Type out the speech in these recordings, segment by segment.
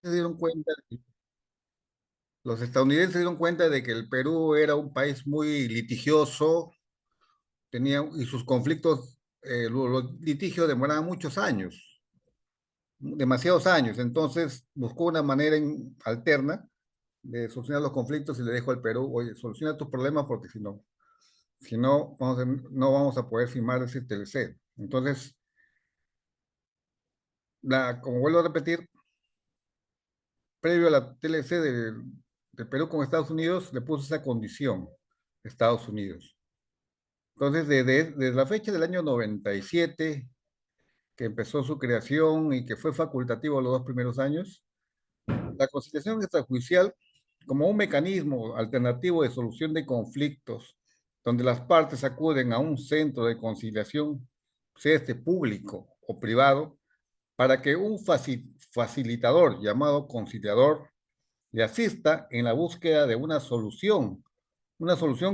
Se dieron cuenta, los estadounidenses se dieron cuenta de que el Perú era un país muy litigioso, y sus conflictos, los litigios demoraban muchos años, demasiados años. Entonces buscó una manera alterna de solucionar los conflictos y le dijo al Perú: oye, soluciona tus problemas porque si no, no vamos a poder firmar ese TLC. Entonces, como vuelvo a repetir, previo a la TLC de Perú con Estados Unidos, le puso esa condición Estados Unidos. Entonces, desde la fecha del año 97, que empezó su creación y que fue facultativo los dos primeros años, la conciliación extrajudicial, como un mecanismo alternativo de solución de conflictos, donde las partes acuden a un centro de conciliación, sea este público o privado, para que un facilitador llamado conciliador le asista en la búsqueda de una solución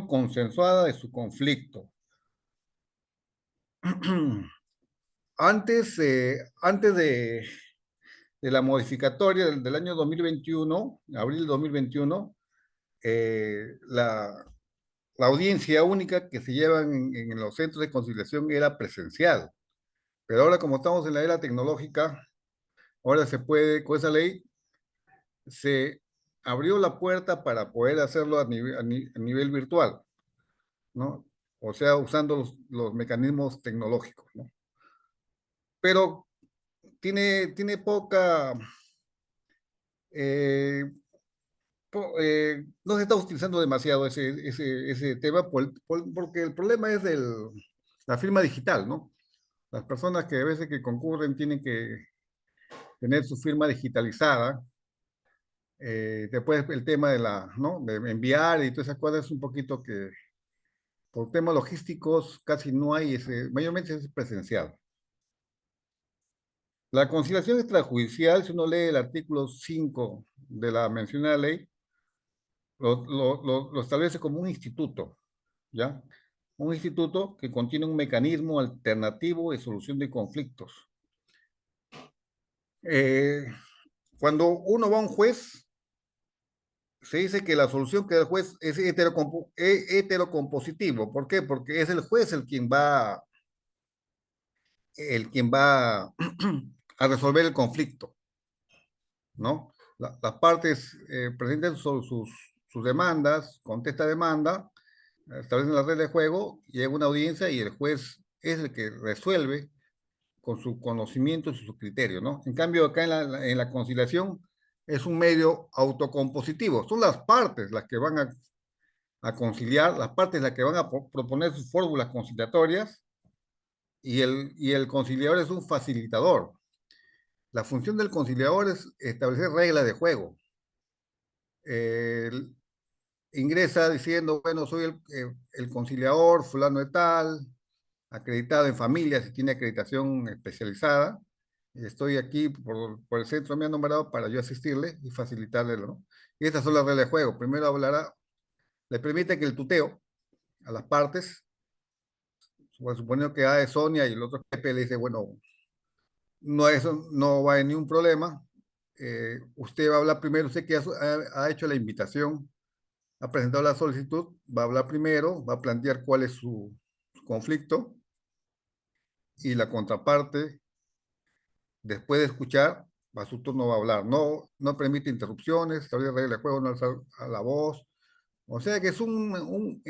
consensuada de su conflicto. Antes de la modificatoria del año 2021, abril de 2021, la audiencia única que se llevan en los centros de conciliación era presencial. Pero ahora, como estamos en la era tecnológica, ahora se puede, con esa ley, se abrió la puerta para poder hacerlo a nivel virtual, ¿no? O sea, usando los mecanismos tecnológicos, ¿no? Pero tiene poca, eh, no se está utilizando demasiado ese tema porque el problema es la firma digital, ¿no? Las personas que a veces que concurren tienen que tener su firma digitalizada. Después el tema ¿no? de enviar y todas esas cosas es un poquito que por temas logísticos casi no hay mayormente es presencial. La conciliación extrajudicial, si uno lee el artículo 5 de la mencionada ley, lo establece como un instituto, ¿ya? Un instituto que contiene un mecanismo alternativo de solución de conflictos. Eh, Cuando uno va a un juez, se dice que la solución que da el juez es heterocompositivo. ¿Por qué? Porque es el juez el quien va a resolver el conflicto, ¿no? Las partes presentan sus demandas, contesta demanda, establecen las reglas de juego, llega una audiencia y el juez es el que resuelve con su conocimiento y su criterio, ¿no? En cambio, acá en la conciliación es un medio autocompositivo. Son las partes las que van a conciliar, las partes las que van a proponer sus fórmulas conciliatorias y el conciliador es un facilitador. La función del conciliador es establecer reglas de juego. Eh, Ingresa diciendo, bueno, soy el conciliador fulano de tal, acreditado en familia, si tiene acreditación especializada. Estoy aquí por el centro, me han nombrado para yo asistirle y facilitarle, ¿no? Y estas son las reglas de juego. Primero le permite que el tuteo a las partes, suponiendo que A es Sonia y el otro Pepe le dice, bueno, no, eso no va a haber ningún problema. Usted va a hablar primero, usted que ha hecho la invitación, ha presentado la solicitud, va a hablar primero, va a plantear cuál es su conflicto y la contraparte, después de escuchar, a su turno va a hablar. No permite interrupciones, establece reglas de juego, no alza a la voz. O sea que es un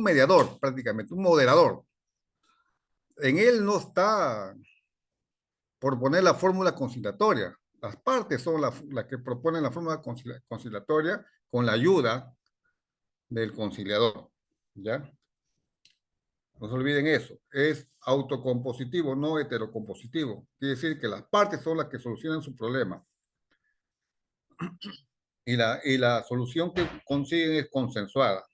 mediador prácticamente, un moderador. En él no está por poner la fórmula conciliatoria. Las partes son las que proponen la fórmula conciliatoria con la ayuda del conciliador. ¿Ya? No se olviden eso. Es autocompositivo, no heterocompositivo. Quiere decir que las partes son las que solucionan su problema. Y la solución que consiguen es consensuada.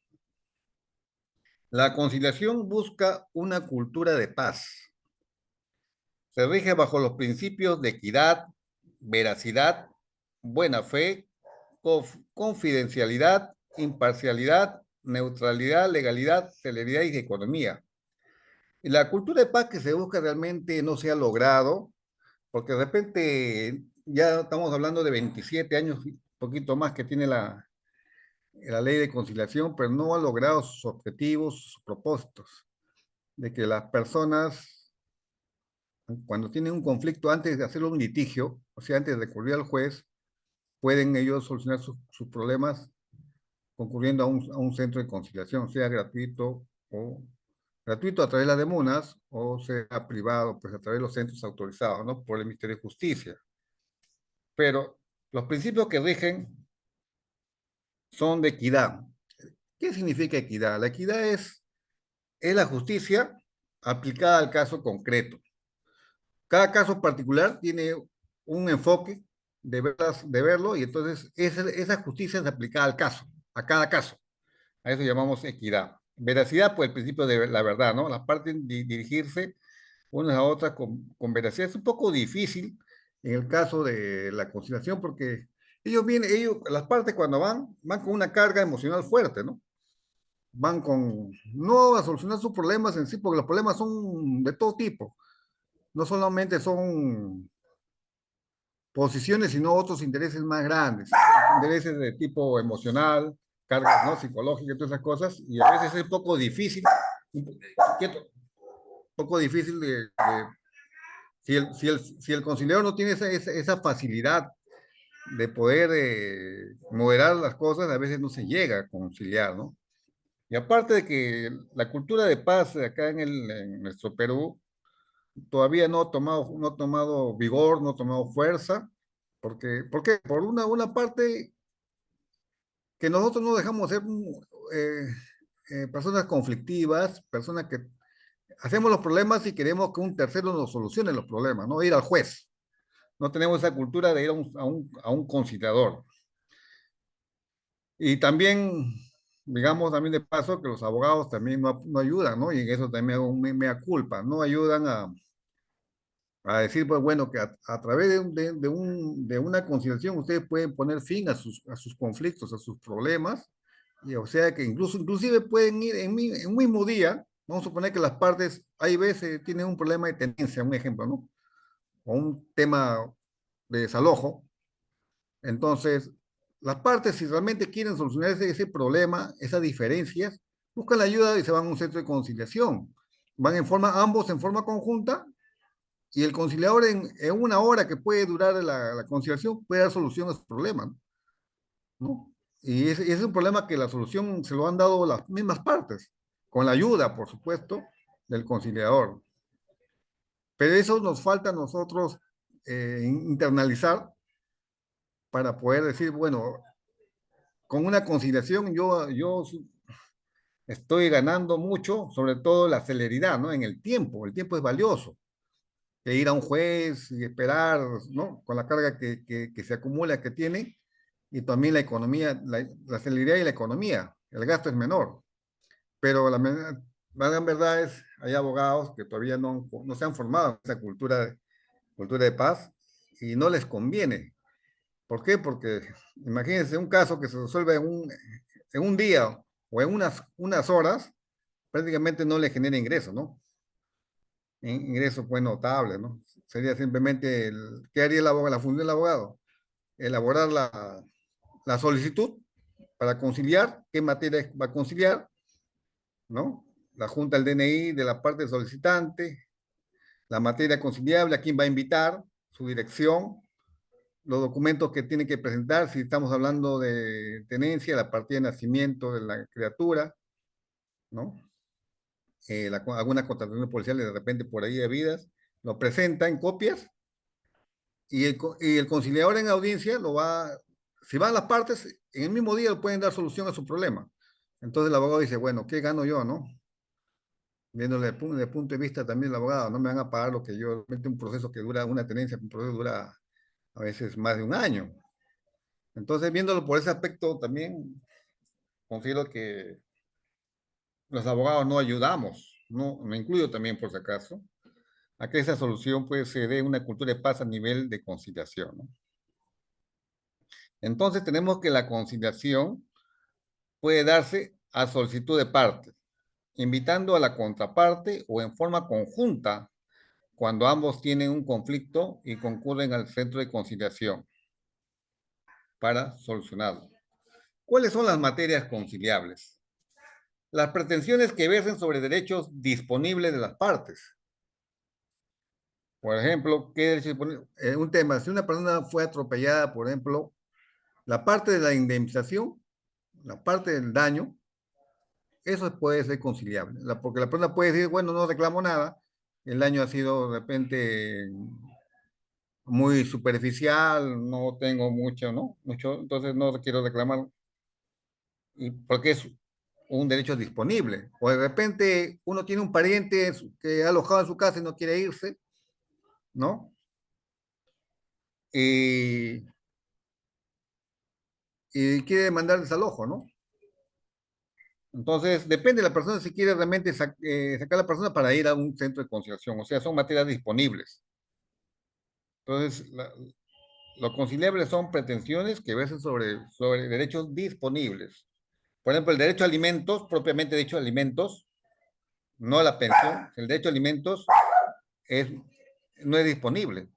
La conciliación busca una cultura de paz. Se rige bajo los principios de equidad, veracidad, buena fe, confidencialidad, imparcialidad, neutralidad, legalidad, celeridad y economía. Y la cultura de paz que se busca realmente no se ha logrado, porque de repente ya estamos hablando de 27 años, un poquito más que tiene la ley de conciliación, pero no ha logrado sus objetivos, sus propósitos, de que las personas, cuando tienen un conflicto, antes de hacerlo un litigio, o sea, antes de recurrir al juez, pueden ellos solucionar sus problemas concurriendo a un centro de conciliación, sea gratuito o gratuito a través de las demunas o sea privado, pues a través de los centros autorizados, ¿no? Por el Ministerio de Justicia. Pero los principios que rigen son de equidad. ¿Qué significa equidad? La equidad es la justicia aplicada al caso concreto. Cada caso particular tiene un enfoque de verlo y entonces esa justicia es aplicada al caso, a cada caso. A eso llamamos equidad. Veracidad, pues el principio de la verdad, ¿no? Las partes dirigirse unas a otras con veracidad. Es un poco difícil en el caso de la conciliación porque las partes cuando van con una carga emocional fuerte, ¿no? Van no a solucionar sus problemas en sí, porque los problemas son de todo tipo. No solamente son posiciones, sino otros intereses más grandes, intereses de tipo emocional, cargas, ¿no? Psicológicas, todas esas cosas, y a veces es un poco difícil si el conciliador no tiene esa facilidad de poder moderar las cosas, a veces no se llega a conciliar, ¿no? Y aparte de que la cultura de paz acá en nuestro Perú todavía no ha tomado vigor, no ha tomado fuerza, ¿por qué? Por una parte que nosotros no dejamos ser eh, personas conflictivas, personas que hacemos los problemas y queremos que un tercero nos solucione los problemas, no ir al juez. No tenemos esa cultura de ir a un conciliador. Y también, digamos, también de paso que los abogados también no ayudan, ¿no? Y en eso también hago un mea culpa, no ayudan a decir, pues bueno, que a través de una conciliación ustedes pueden poner fin a sus conflictos, a sus problemas, y o sea que inclusive pueden ir en un mismo día, vamos a suponer que las partes, hay veces tienen un problema de tenencia, un ejemplo, ¿no? O un tema de desalojo, entonces las partes si realmente quieren solucionar ese problema, esas diferencias, buscan la ayuda y se van a un centro de conciliación, van ambos en forma conjunta y el conciliador en una hora que puede durar la conciliación puede dar solución a su problema, ¿no? Y ese es un problema que la solución se lo han dado las mismas partes, con la ayuda, por supuesto, del conciliador. Pero eso nos falta a nosotros internalizar para poder decir, bueno, con una conciliación yo estoy ganando mucho, sobre todo la celeridad, ¿no? En el tiempo es valioso. Que ir a un juez y esperar, ¿no? Con la carga que se acumula, que tiene, y también la economía, la celeridad y la economía, el gasto es menor. Pero la gran verdad es, hay abogados que todavía no se han formado en esa cultura de paz y no les conviene. ¿Por qué? Porque imagínense un caso que se resuelve en un día o en unas horas, prácticamente no le genera ingreso, ¿no? Ingreso pues notable, ¿no? Sería simplemente, ¿qué haría el abogado, la función del abogado? Elaborar la solicitud para conciliar, qué materia va a conciliar, ¿no? La junta del DNI de la parte solicitante, la materia conciliable, a quién va a invitar, su dirección, los documentos que tiene que presentar, si estamos hablando de tenencia, la partida de nacimiento de la criatura, ¿no? Alguna contratación policial de repente por ahí de vidas, lo presenta en copias y y el conciliador en audiencia si van las partes, en el mismo día pueden dar solución a su problema. Entonces el abogado dice, bueno, ¿qué gano yo, no? Viéndole desde el punto de vista también del abogado, no me van a pagar lo que yo, un proceso que dura, una tenencia, un proceso dura a veces más de un año. Entonces, viéndolo por ese aspecto, también considero que los abogados no ayudamos, no, me incluyo también por si acaso, a que esa solución pues se dé una cultura de paz a nivel de conciliación, ¿no? Entonces tenemos que la conciliación puede darse a solicitud de parte, invitando a la contraparte o en forma conjunta cuando ambos tienen un conflicto y concurren al centro de conciliación para solucionarlo. ¿Cuáles son las materias conciliables? Las pretensiones que versen sobre derechos disponibles de las partes. Por ejemplo, ¿qué derecho disponible? Un tema, si una persona fue atropellada, por ejemplo, la parte de la indemnización, la parte del daño, eso puede ser conciliable, porque la persona puede decir, bueno, no reclamo nada, el daño ha sido de repente muy superficial, no tengo mucho, ¿no? Mucho, entonces no quiero reclamar, y porque es un derecho disponible. O de repente uno tiene un pariente que ha alojado en su casa y no quiere irse, ¿no? Y, y quiere mandar desalojo, ¿no? Entonces, depende de la persona si quiere realmente sacar a la persona para ir a un centro de conciliación. O sea, son materias disponibles. Entonces, lo conciliable son pretensiones que versan sobre derechos disponibles. Por ejemplo, el derecho a alimentos, propiamente dicho alimentos, no a la pensión, el derecho a alimentos es, no es disponible,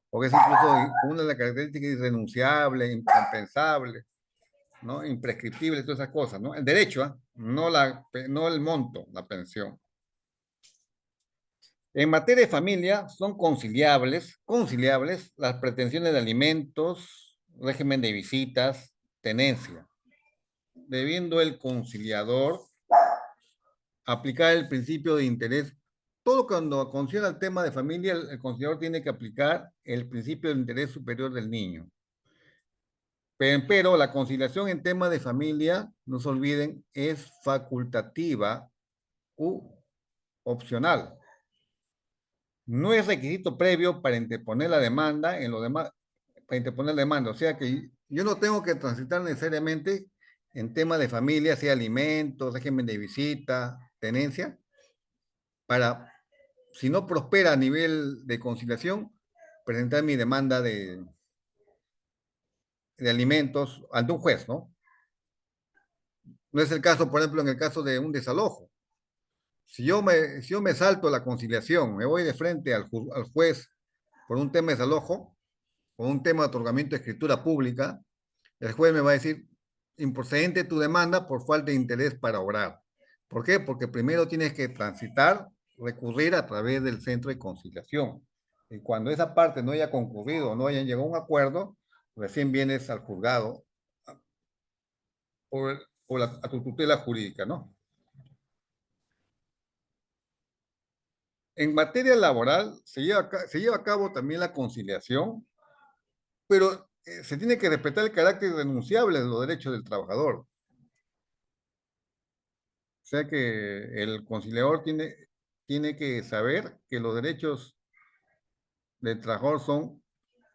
porque es incluso una de las características irrenunciable, incompensable, ¿no? Imprescriptible, todas esas cosas, ¿no? El derecho, ¿eh? No el monto, la pensión. En materia de familia, son conciliables las pretensiones de alimentos, régimen de visitas, tenencia, debiendo el conciliador aplicar el principio de interés. Todo cuando concierne al tema de familia, el conciliador tiene que aplicar el principio de interés superior del niño. Pero la conciliación en tema de familia, no se olviden, es facultativa u opcional. No es requisito previo para interponer la demanda en lo demás, para interponer la demanda. O sea que yo no tengo que transitar necesariamente en tema de familia, sea alimentos, régimen de visita, tenencia, para, si no prospera a nivel de conciliación, presentar mi demanda de alimentos ante un juez, ¿no? No es el caso, por ejemplo, en el caso de un desalojo. Si yo me salto la conciliación, me voy de frente al juez por un tema de desalojo, o un tema de otorgamiento de escritura pública, el juez me va a decir, improcedente tu demanda por falta de interés para obrar. ¿Por qué? Porque primero tienes que transitar, recurrir a través del centro de conciliación. Y cuando esa parte no haya concurrido, no hayan llegado a un acuerdo, recién vienes al juzgado a tu tutela jurídica, ¿no? En materia laboral se lleva a cabo también la conciliación, pero se tiene que respetar el carácter irrenunciable de los derechos del trabajador. O sea que el conciliador tiene que saber que los derechos del trabajador son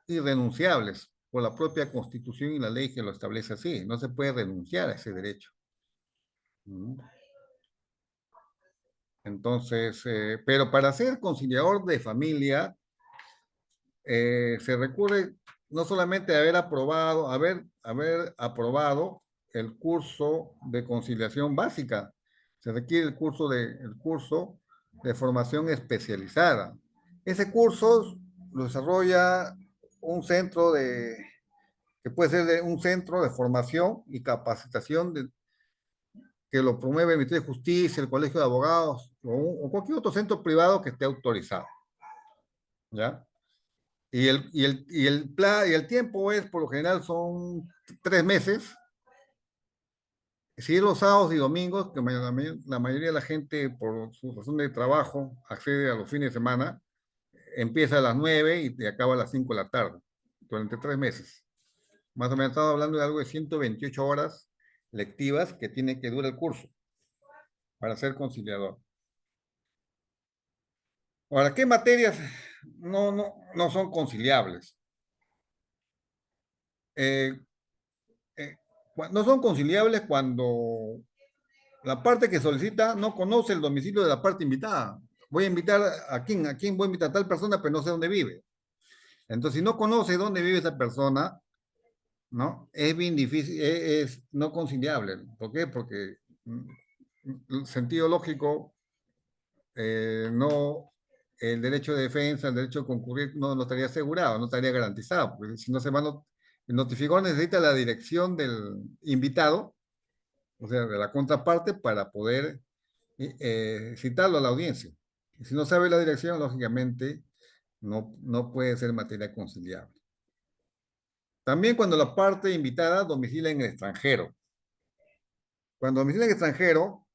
irrenunciables por la propia Constitución y la ley que lo establece así. No se puede renunciar a ese derecho. ¿Mm? Entonces, pero para ser conciliador de familia, se recurre no solamente a haber aprobado el curso de conciliación básica, se requiere el curso de formación especializada. Ese curso lo desarrolla un centro que puede ser un centro de formación y capacitación que lo promueve el Ministerio de Justicia, el Colegio de Abogados o cualquier otro centro privado que esté autorizado. ¿Ya? Y el tiempo es, por lo general, son 3 meses. Si es los sábados y domingos, que la mayoría de la gente, por su razón de trabajo, accede a los fines de semana, empieza a las 9 y acaba a las 5 de la tarde, durante 3 meses. Más o menos estamos hablando de algo de 128 horas lectivas que tiene que durar el curso para ser conciliador. Ahora, ¿qué materias no son conciliables? Eh, eh, no son conciliables cuando la parte que solicita no conoce el domicilio de la parte invitada. Voy a invitar a quién voy a invitar a tal persona, pero no sé dónde vive. Entonces, si no conoce dónde vive esa persona, ¿no? Es bien difícil, es no conciliable. ¿Por qué? Porque el sentido lógico no, el derecho de defensa, el derecho de concurrir no estaría asegurado, no estaría garantizado, porque si no se va el notificador necesita la dirección del invitado, o sea, de la contraparte, para poder citarlo a la audiencia. Y si no sabe la dirección, lógicamente no puede ser materia conciliable. También cuando la parte invitada domicilia en el extranjero. Cuando domicilia en el extranjero,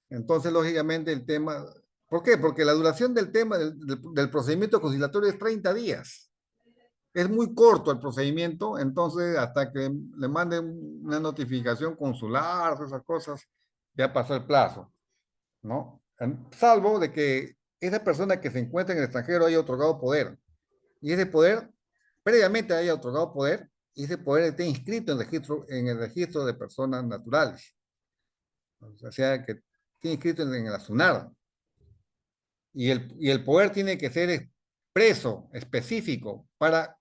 entonces lógicamente el tema... ¿Por qué? Porque la duración del tema del procedimiento conciliatorio es 30 días. Es muy corto el procedimiento, entonces hasta que le manden una notificación consular, esas cosas, ya pasó el plazo, ¿no? Salvo de que esa persona que se encuentra en el extranjero haya otorgado poder, y ese poder previamente haya otorgado poder, y ese poder esté inscrito en el registro de personas naturales, o sea, que esté inscrito en el ASUNAR, y el poder tiene que ser expreso, específico, para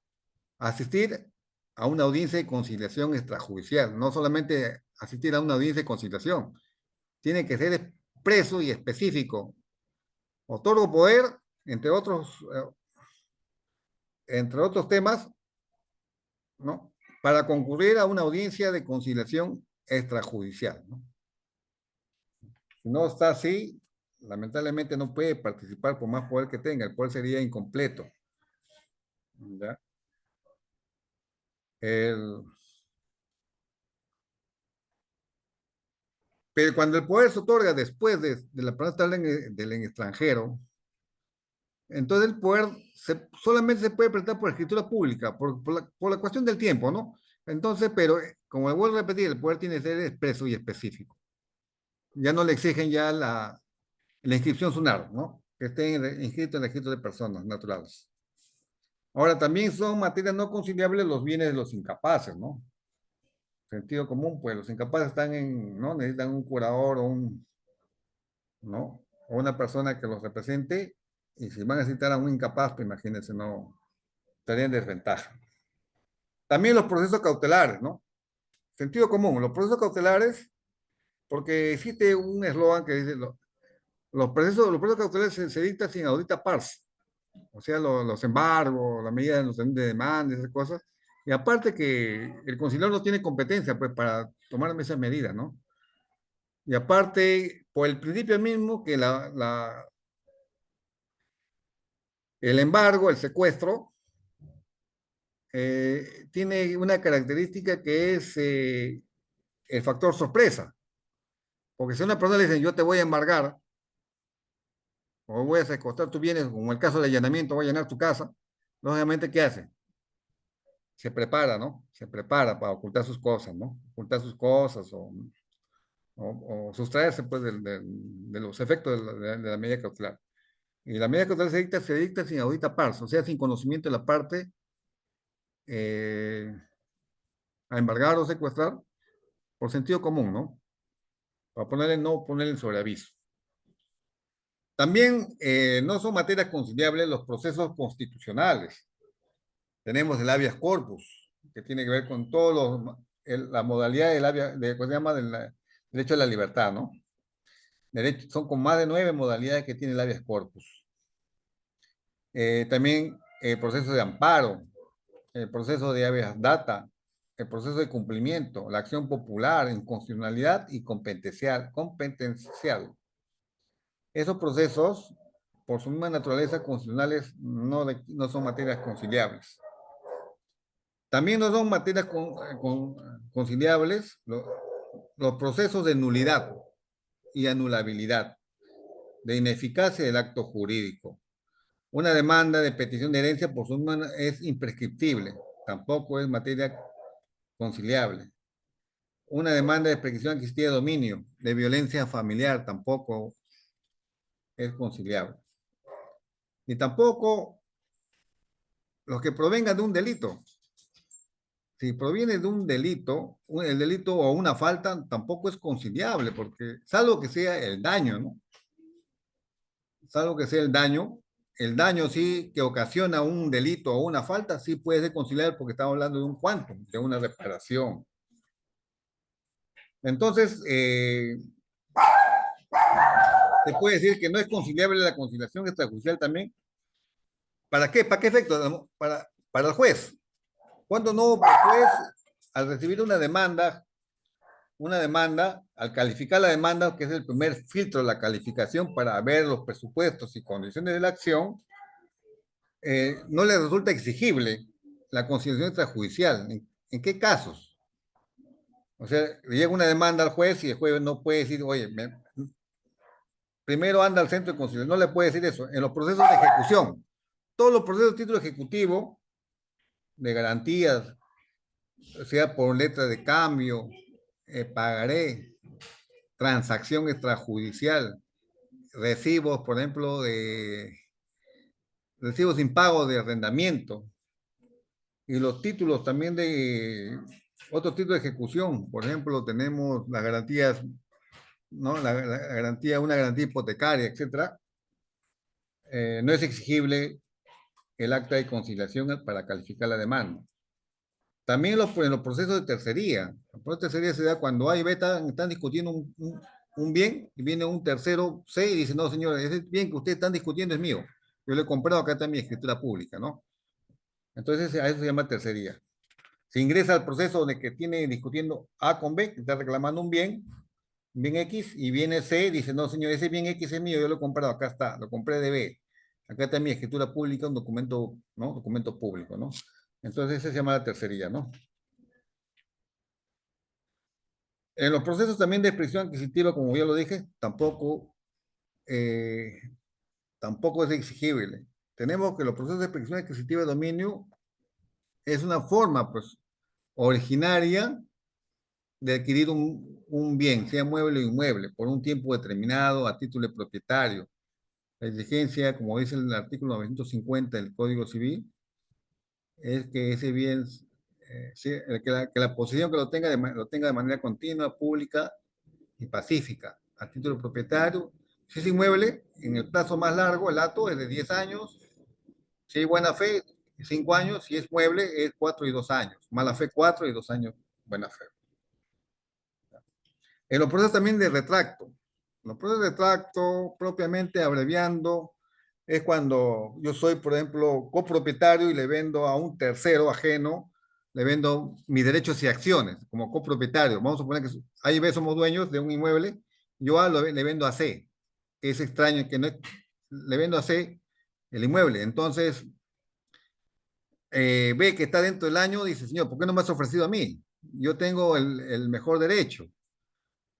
asistir a una audiencia de conciliación extrajudicial, no solamente asistir a una audiencia de conciliación, tiene que ser expreso y específico. Otorgo poder, entre otros temas, ¿no? Para concurrir a una audiencia de conciliación extrajudicial, ¿no? Si no está así, lamentablemente no puede participar por más poder que tenga, el poder sería incompleto, ¿ya? El, pero cuando el poder se otorga después de la persona del extranjero, entonces el poder solamente se puede presentar por escritura pública, por la cuestión del tiempo, ¿no? Entonces, pero como le vuelvo a repetir, el poder tiene que ser expreso y específico. Ya no le exigen ya la inscripción SUNAR, ¿no? Que estén inscritos en el registro de personas naturales. Ahora, también son materias no conciliables los bienes de los incapaces, ¿no? Sentido común, pues los incapaces están ¿no? Necesitan un curador ¿no? O una persona que los represente, y si van a citar a un incapaz, pues imagínense, no, estaría en desventaja. También los procesos cautelares, ¿no? Sentido común, los procesos cautelares, porque existe un eslogan que dice, los procesos cautelares se dictan sin audita pars, o sea, los embargos, la medida de los de demanda, esas cosas, y aparte que el conciliador no tiene competencia, pues, para tomar esas medidas, ¿no? Y aparte, por el principio mismo que el embargo, el secuestro, tiene una característica que es el factor sorpresa. Porque si a una persona le dicen, yo te voy a embargar, o voy a secuestrar tus bienes, como el caso de allanamiento, voy a llenar tu casa, lógicamente, ¿qué hace? Se prepara, ¿no? Se prepara para ocultar sus cosas, ¿no? Ocultar sus cosas o sustraerse, pues, de los efectos de la medida cautelar. Y la medida cautelar se dicta sin audita pars, o sea, sin conocimiento de la parte eh, a embargar o secuestrar por sentido común, ¿no? Para no ponerle en sobreaviso. También no son materias conciliables los procesos constitucionales. Tenemos el habeas corpus, que tiene que ver con la modalidad ¿cómo se llama? Del derecho a la libertad, ¿no? Son con más de 9 modalidades que tiene el habeas corpus. También el proceso de amparo, el proceso de habeas data, el proceso de cumplimiento, la acción popular, inconstitucionalidad y competencial. Esos procesos, por su misma naturaleza constitucionales, no son materias conciliables. También no son materias conciliables los procesos de nulidad y anulabilidad, de ineficacia del acto jurídico. Una demanda de petición de herencia por su misma es imprescriptible, tampoco es materia conciliable. Una demanda de prescripción adquisitiva de dominio, de violencia familiar, tampoco es conciliable. Ni tampoco los que provengan de un delito. Si proviene de un delito, el delito o una falta tampoco es conciliable, porque salvo que sea el daño, ¿no? Salvo que sea el daño sí que ocasiona un delito o una falta, sí puede ser conciliable porque estamos hablando de un quantum, de una reparación. Entonces, se puede decir que no es conciliable la conciliación extrajudicial también. ¿Para qué? ¿Para qué efecto? Para el juez. Cuando no, el juez, al recibir una demanda, al calificar la demanda, que es el primer filtro de la calificación para ver los presupuestos y condiciones de la acción, no le resulta exigible la conciliación extrajudicial. ¿En qué casos? O sea, le llega una demanda al juez y el juez no puede decir, oye, primero anda al centro de conciliación. No le puede decir eso. En los procesos de ejecución, todos los procesos de título ejecutivo, de garantías, sea por letra de cambio, pagaré, transacción extrajudicial, recibos, por ejemplo, de recibos sin pago de arrendamiento y los títulos también de otros títulos de ejecución. Por ejemplo, tenemos las garantías, ¿no? La garantía, una garantía hipotecaria, etcétera. No es exigible el acta de conciliación para calificar la demanda. También en los procesos de tercería. El proceso de tercería se da cuando hay beta, están discutiendo un bien y viene un tercero C y dice, no, señor, ese bien que ustedes están discutiendo es mío. Yo lo he comprado, acá está mi escritura pública, ¿no? Entonces a eso se llama tercería. Se ingresa al proceso de que tiene discutiendo A con B, que está reclamando un bien X, y viene C y dice, no, señor, ese bien X es mío, yo lo he comprado, acá está, lo compré de B. Acá está mi escritura pública, un documento, ¿no? Documento público, ¿no? Entonces ese se llama la tercería, ¿no? En los procesos también de expresión adquisitiva, como ya lo dije, eh, tampoco es exigible. Tenemos que los procesos de expresión adquisitiva de dominio es una forma, pues, originaria de adquirir un bien, sea mueble o inmueble, por un tiempo determinado a título de propietario. La exigencia, como dice el artículo 950 del Código Civil, es que ese bien, que la posesión que lo tenga de manera continua, pública y pacífica, a título propietario. Si es inmueble, en el plazo más largo, el acto es de 10 años. Si hay buena fe, 5 años. Si es mueble, es 4 y 2 años. Mala fe, 4 y 2 años, buena fe. En los procesos también de retracto. Los procesos de retracto, propiamente abreviando, es cuando yo soy, por ejemplo, copropietario y le vendo a un tercero ajeno, le vendo mis derechos y acciones como copropietario. Vamos a suponer que A y B somos dueños de un inmueble, yo le vendo a C. Es extraño que no le vendo a C el inmueble. Entonces, ve que está dentro del año, dice, señor, ¿por qué no me has ofrecido a mí? Yo tengo el mejor derecho.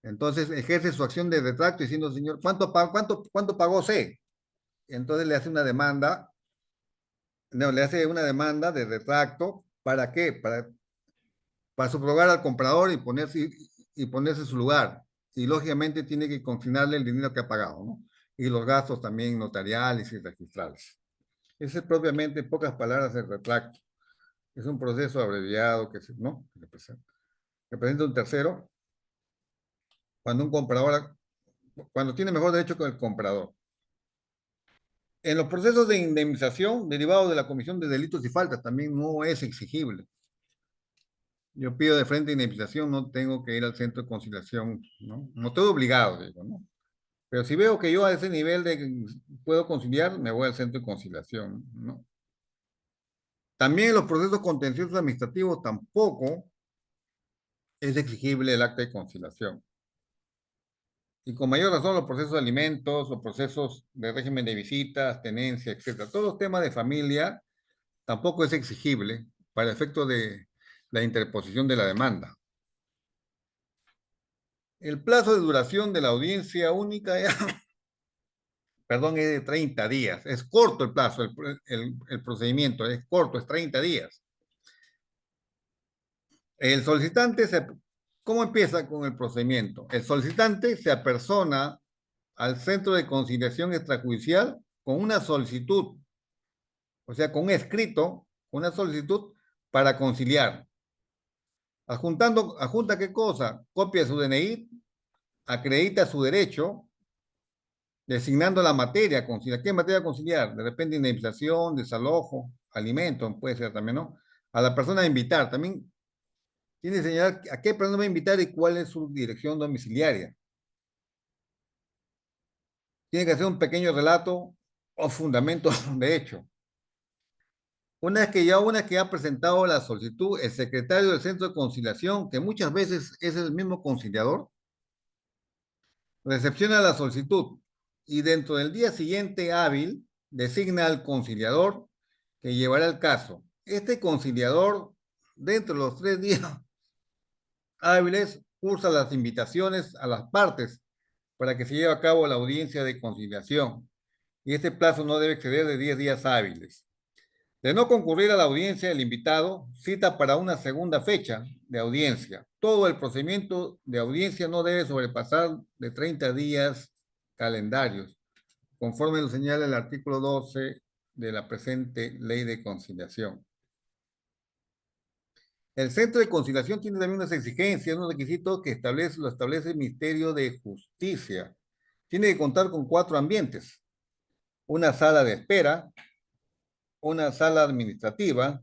Entonces ejerce su acción de retracto diciendo, señor, ¿cuánto pagó C? Entonces le hace una demanda, no, le hace una demanda de retracto, ¿para qué? Para subrogar al comprador y ponerse en su lugar. Y lógicamente tiene que consignarle el dinero que ha pagado, ¿no? Y los gastos también notariales y registrales. Ese es propiamente, en pocas palabras, el retracto. Es un proceso abreviado ¿no? Representa un tercero cuando un comprador, cuando tiene mejor derecho que el comprador. En los procesos de indemnización derivados de la comisión de delitos y faltas también no es exigible. Yo pido de frente indemnización, no tengo que ir al centro de conciliación, ¿no? No estoy obligado, digo, ¿no? Pero si veo que yo a ese nivel de puedo conciliar, me voy al centro de conciliación, ¿no? También en los procesos contenciosos administrativos tampoco es exigible el acta de conciliación. Y con mayor razón los procesos de alimentos, los procesos de régimen de visitas, tenencia, etcétera. Todos los temas de familia tampoco es exigible para efecto de la interposición de la demanda. El plazo de duración de la audiencia única, perdón, es de 30 días. Es corto el plazo, el procedimiento es corto, es 30 días. El solicitante, ¿cómo empieza con el procedimiento? El solicitante se apersona al centro de conciliación extrajudicial con una solicitud, o sea, con un escrito, una solicitud para conciliar. ¿Adjunta qué cosa? Copia de su DNI, acredita su derecho, designando la materia conciliar. ¿Qué materia conciliar? De repente indemnización, desalojo, alimento, puede ser también, ¿no? A la persona a invitar, también tiene que señalar a qué persona va a invitar y cuál es su dirección domiciliaria. tiene que hacer un pequeño relato o fundamento de hecho. Una vez que ha presentado la solicitud, el secretario del centro de conciliación, que muchas veces es el mismo conciliador, recepciona la solicitud y dentro del día siguiente hábil designa al conciliador que llevará el caso. Este conciliador, dentro de los 3 días hábiles, cursa las invitaciones a las partes para que se lleve a cabo la audiencia de conciliación y este plazo no debe exceder de 10 días hábiles. De no concurrir a la audiencia, el invitado cita para una segunda fecha de audiencia. Todo el procedimiento de audiencia no debe sobrepasar de 30 días calendarios, conforme lo señala el artículo 12 de la presente ley de conciliación. El centro de conciliación tiene también unas exigencias, unos requisitos que lo establece el Ministerio de Justicia. Tiene que contar con 4 ambientes: una sala de espera, una sala administrativa,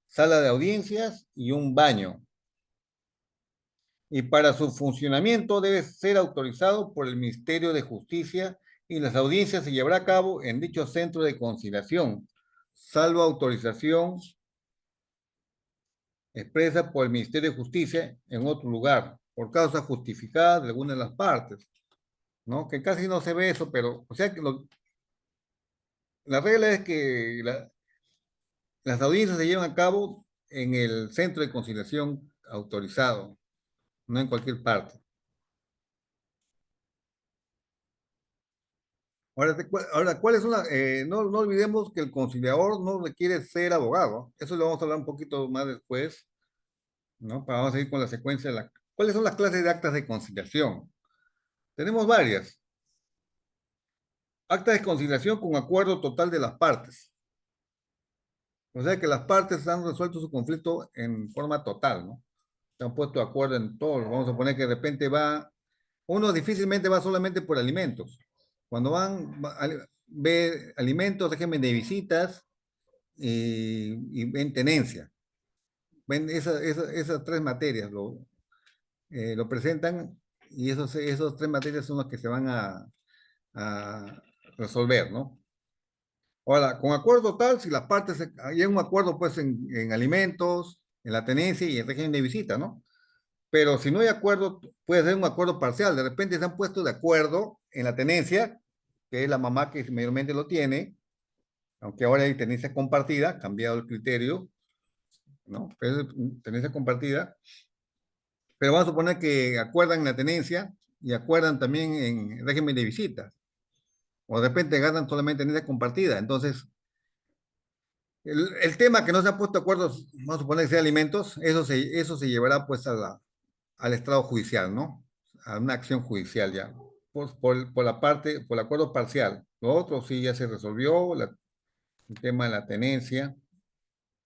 sala de audiencias y un baño. Y para su funcionamiento debe ser autorizado por el Ministerio de Justicia y las audiencias se llevará a cabo en dicho centro de conciliación, salvo autorización expresa por el Ministerio de Justicia en otro lugar, por causa justificada de alguna de las partes, ¿no? Que casi no se ve eso, pero, o sea que la regla es que las audiencias se llevan a cabo en el centro de conciliación autorizado, no en cualquier parte. Ahora, ¿cuáles son no olvidemos que el conciliador no requiere ser abogado. Eso lo vamos a hablar un poquito más después, ¿no? Vamos a ir con la secuencia de ¿Cuáles son las clases de actas de conciliación? Tenemos varias. Acta de conciliación con acuerdo total de las partes. O sea que las partes han resuelto su conflicto en forma total, ¿no? Se han puesto de acuerdo en todo. Vamos a poner que de repente uno difícilmente va solamente por alimentos. Cuando ve alimentos, régimen de visitas y ven tenencia. Ven esas 3 materias, lo presentan y esos 3 materias son las que se van a resolver, ¿no? Ahora, con acuerdo total, si las partes, hay un acuerdo pues en alimentos, en la tenencia y en régimen de visita, ¿no? Pero si no hay acuerdo, puede ser un acuerdo parcial. De repente se han puesto de acuerdo en la tenencia, que es la mamá que mayormente lo tiene, aunque ahora hay tenencia compartida, cambiado el criterio, ¿no? Pero es tenencia compartida. Pero vamos a suponer que acuerdan la tenencia y acuerdan también en régimen de visita. O de repente ganan solamente tenencia compartida. Entonces, el tema que no se han puesto de acuerdo, vamos a suponer que sea alimentos, eso se llevará pues al estrado judicial, ¿no? A una acción judicial ya. Pues por el acuerdo parcial. Lo otro sí ya se resolvió, el tema de la tenencia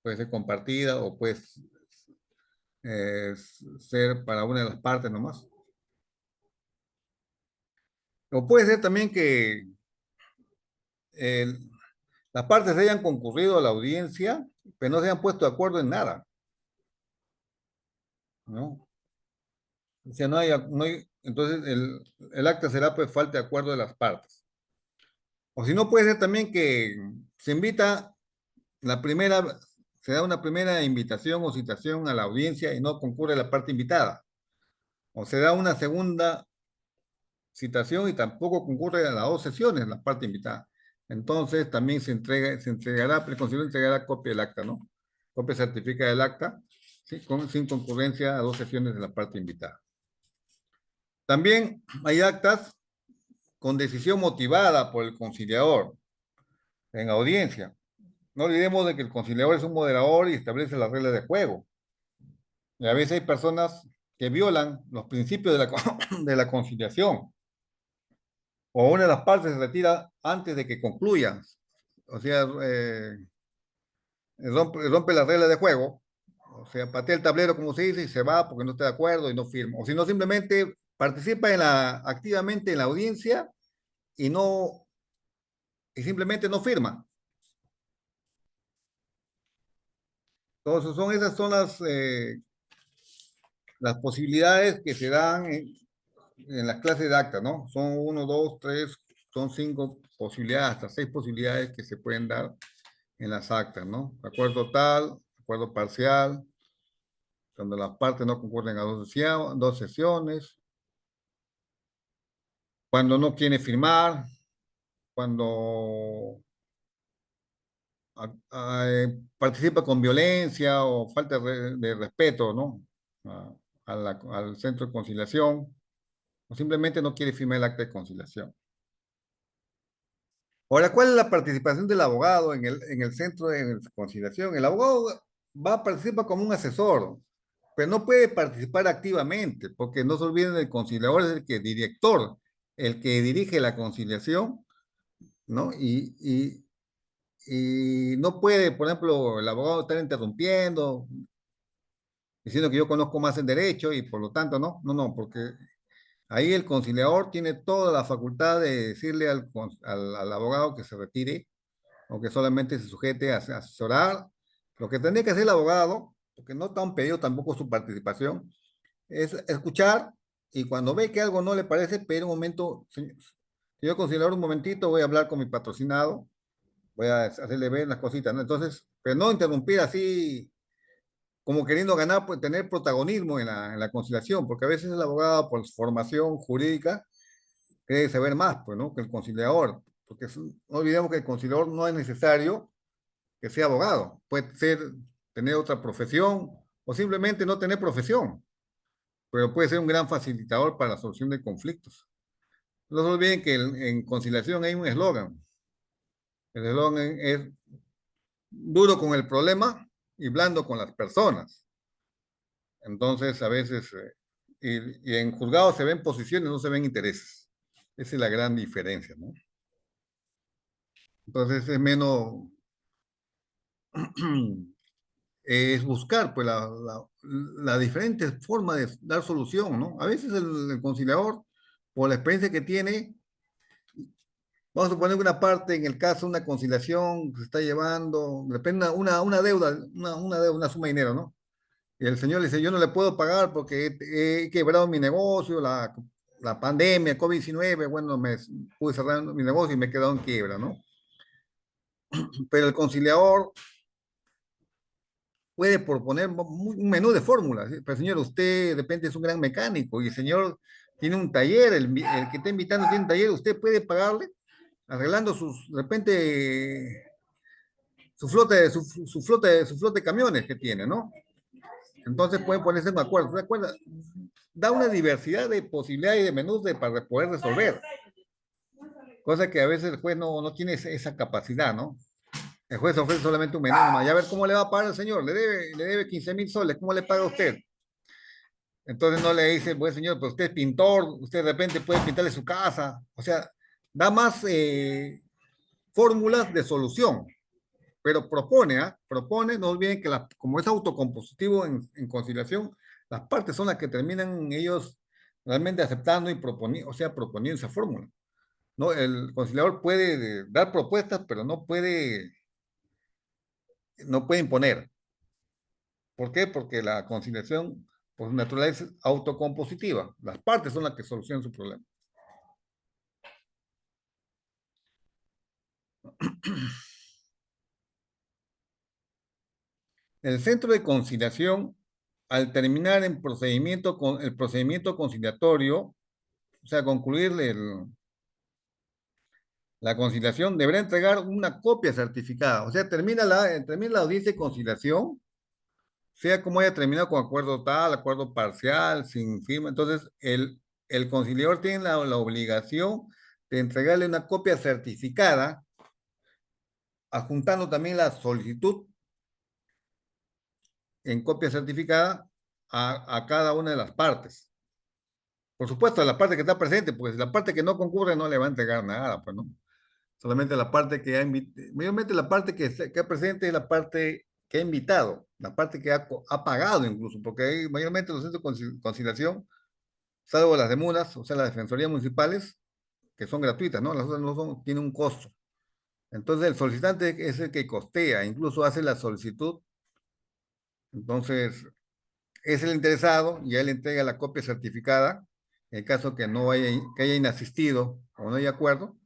puede ser compartida o puede ser para una de las partes nomás. O puede ser también que el- las partes hayan concurrido a la audiencia, pero no se hayan puesto de acuerdo en nada, ¿no? O sea, entonces el acta será pues falta de acuerdo de las partes. O si no, puede ser también que se invita la primera, se da una primera invitación o citación a la audiencia y no concurre la parte invitada. O se da una segunda citación y tampoco concurre a las 2 sesiones la parte invitada. Entonces también se entregará, el conciliador entregará copia del acta, ¿no? Copia certificada del acta, ¿sí? Sin concurrencia a 2 sesiones de la parte invitada. También hay actas con decisión motivada por el conciliador en audiencia. No olvidemos de que el conciliador es un moderador y establece las reglas de juego. Y a veces hay personas que violan los principios de la conciliación o una de las partes se retira antes de que concluya. O sea, rompe las reglas de juego, o sea, patea el tablero, como se dice, y se va porque no está de acuerdo y no firma. O si no, simplemente participa activamente en la audiencia y simplemente no firma. Entonces, esas son las posibilidades que se dan en las clases de acta, ¿no? Son 1, 2, 3, son 5 posibilidades, hasta 6 posibilidades que se pueden dar en las actas, ¿no? Acuerdo total, acuerdo parcial, cuando las partes no concurren a dos sesiones, cuando no quiere firmar, cuando participa con violencia o falta de respeto, ¿no? A- al centro de conciliación, o simplemente no quiere firmar el acta de conciliación. Ahora, ¿cuál es la participación del abogado en el centro de conciliación? El abogado va a participar como un asesor, pero no puede participar activamente, porque no se olviden, el conciliador es director, el que dirige la conciliación, ¿no? Y no puede, por ejemplo, el abogado estar interrumpiendo, diciendo que yo conozco más el derecho y por lo tanto, no, no, no, porque ahí el conciliador tiene toda la facultad de decirle al abogado que se retire o que solamente se sujete a asesorar. Lo que tendría que hacer el abogado, porque no está un pedido tampoco su participación, es escuchar y cuando ve que algo no le parece, pedir un momento, señor conciliador, un momentito, voy a hablar con mi patrocinado, voy a hacerle ver las cositas, ¿no? Entonces, pero no interrumpir así como queriendo ganar, pues tener protagonismo en la conciliación, porque a veces el abogado, por su formación jurídica, cree saber más, pues, ¿no? Que el conciliador, porque no olvidemos que el conciliador no es necesario que sea abogado, puede ser, tener otra profesión o simplemente no tener profesión, pero puede ser un gran facilitador para la solución de conflictos. No se olviden que en conciliación hay un eslogan. El eslogan es duro con el problema y blando con las personas. Entonces, a veces, y en juzgados se ven posiciones, no se ven intereses. Esa es la gran diferencia, ¿no? Entonces, es menos, es buscar pues la diferente forma de dar solución, ¿no? A veces el conciliador, por la experiencia que tiene, vamos a suponer que una parte, en el caso de una conciliación que se está llevando, depende una deuda, una deuda, una suma de dinero, ¿no? Y el señor le dice, yo no le puedo pagar porque he quebrado mi negocio, la pandemia, COVID-19, bueno, me pude cerrar mi negocio y me he quedado en quiebra, ¿no? Pero el conciliador puede proponer un menú de fórmulas, ¿sí? Pero señor, usted de repente es un gran mecánico y el señor tiene un taller, el que está invitando tiene un taller, usted puede pagarle arreglando de repente, su flota de camiones que tiene, ¿no? Entonces pueden ponerse en acuerdo. ¿Se acuerda? Da una diversidad de posibilidades y de menús para poder resolver, cosa que a veces el juez no tiene esa capacidad, ¿no? El juez ofrece solamente un menú nomás. Ya ver cómo le va a pagar al señor. Le debe 15.000 soles. ¿Cómo le paga a usted? Entonces no le dice, pues señor, pues usted es pintor, usted de repente puede pintarle su casa. O sea, da más fórmulas de solución, pero propone, ¿ah? Propone, no olviden que como es autocompositivo en conciliación, las partes son las que terminan ellos realmente aceptando y proponiendo, o sea, proponiendo esa fórmula. ¿No? El conciliador puede dar propuestas, pero no puede imponer. ¿Por qué? Porque la conciliación, por naturaleza, es autocompositiva. Las partes son las que solucionan su problema. El centro de conciliación, al terminar el procedimiento conciliatorio, o sea, concluir la conciliación, deberá entregar una copia certificada. O sea, termina la audiencia de conciliación, sea como haya terminado con acuerdo tal, acuerdo parcial, sin firma. Entonces, el conciliador tiene la obligación de entregarle una copia certificada, adjuntando también la solicitud en copia certificada a cada una de las partes. Por supuesto, a la parte que está presente, pues la parte que no concurre no le va a entregar nada, pues no. Solamente la parte que ha invitado, mayormente la parte que ha presente es la parte que ha invitado, la parte que ha pagado incluso, porque hay mayormente los centros de conciliación, salvo las de MUNAS, o sea, las defensorías municipales, que son gratuitas, ¿no? Las otras no son, tienen un costo. Entonces, el solicitante es el que costea, incluso hace la solicitud. Entonces, es el interesado y él entrega la copia certificada, en caso que no haya, que haya inasistido o no haya acuerdo,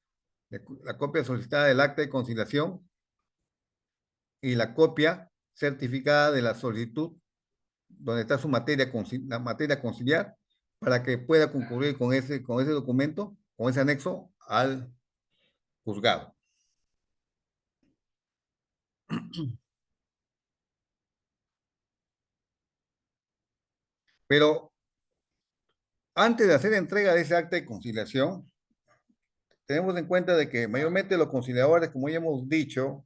la copia solicitada del acta de conciliación y la copia certificada de la solicitud donde está su materia, la materia conciliar, para que pueda concurrir con ese documento, con ese anexo al juzgado. Pero antes de hacer entrega de ese acta de conciliación, tenemos en cuenta de que mayormente los conciliadores, como ya hemos dicho,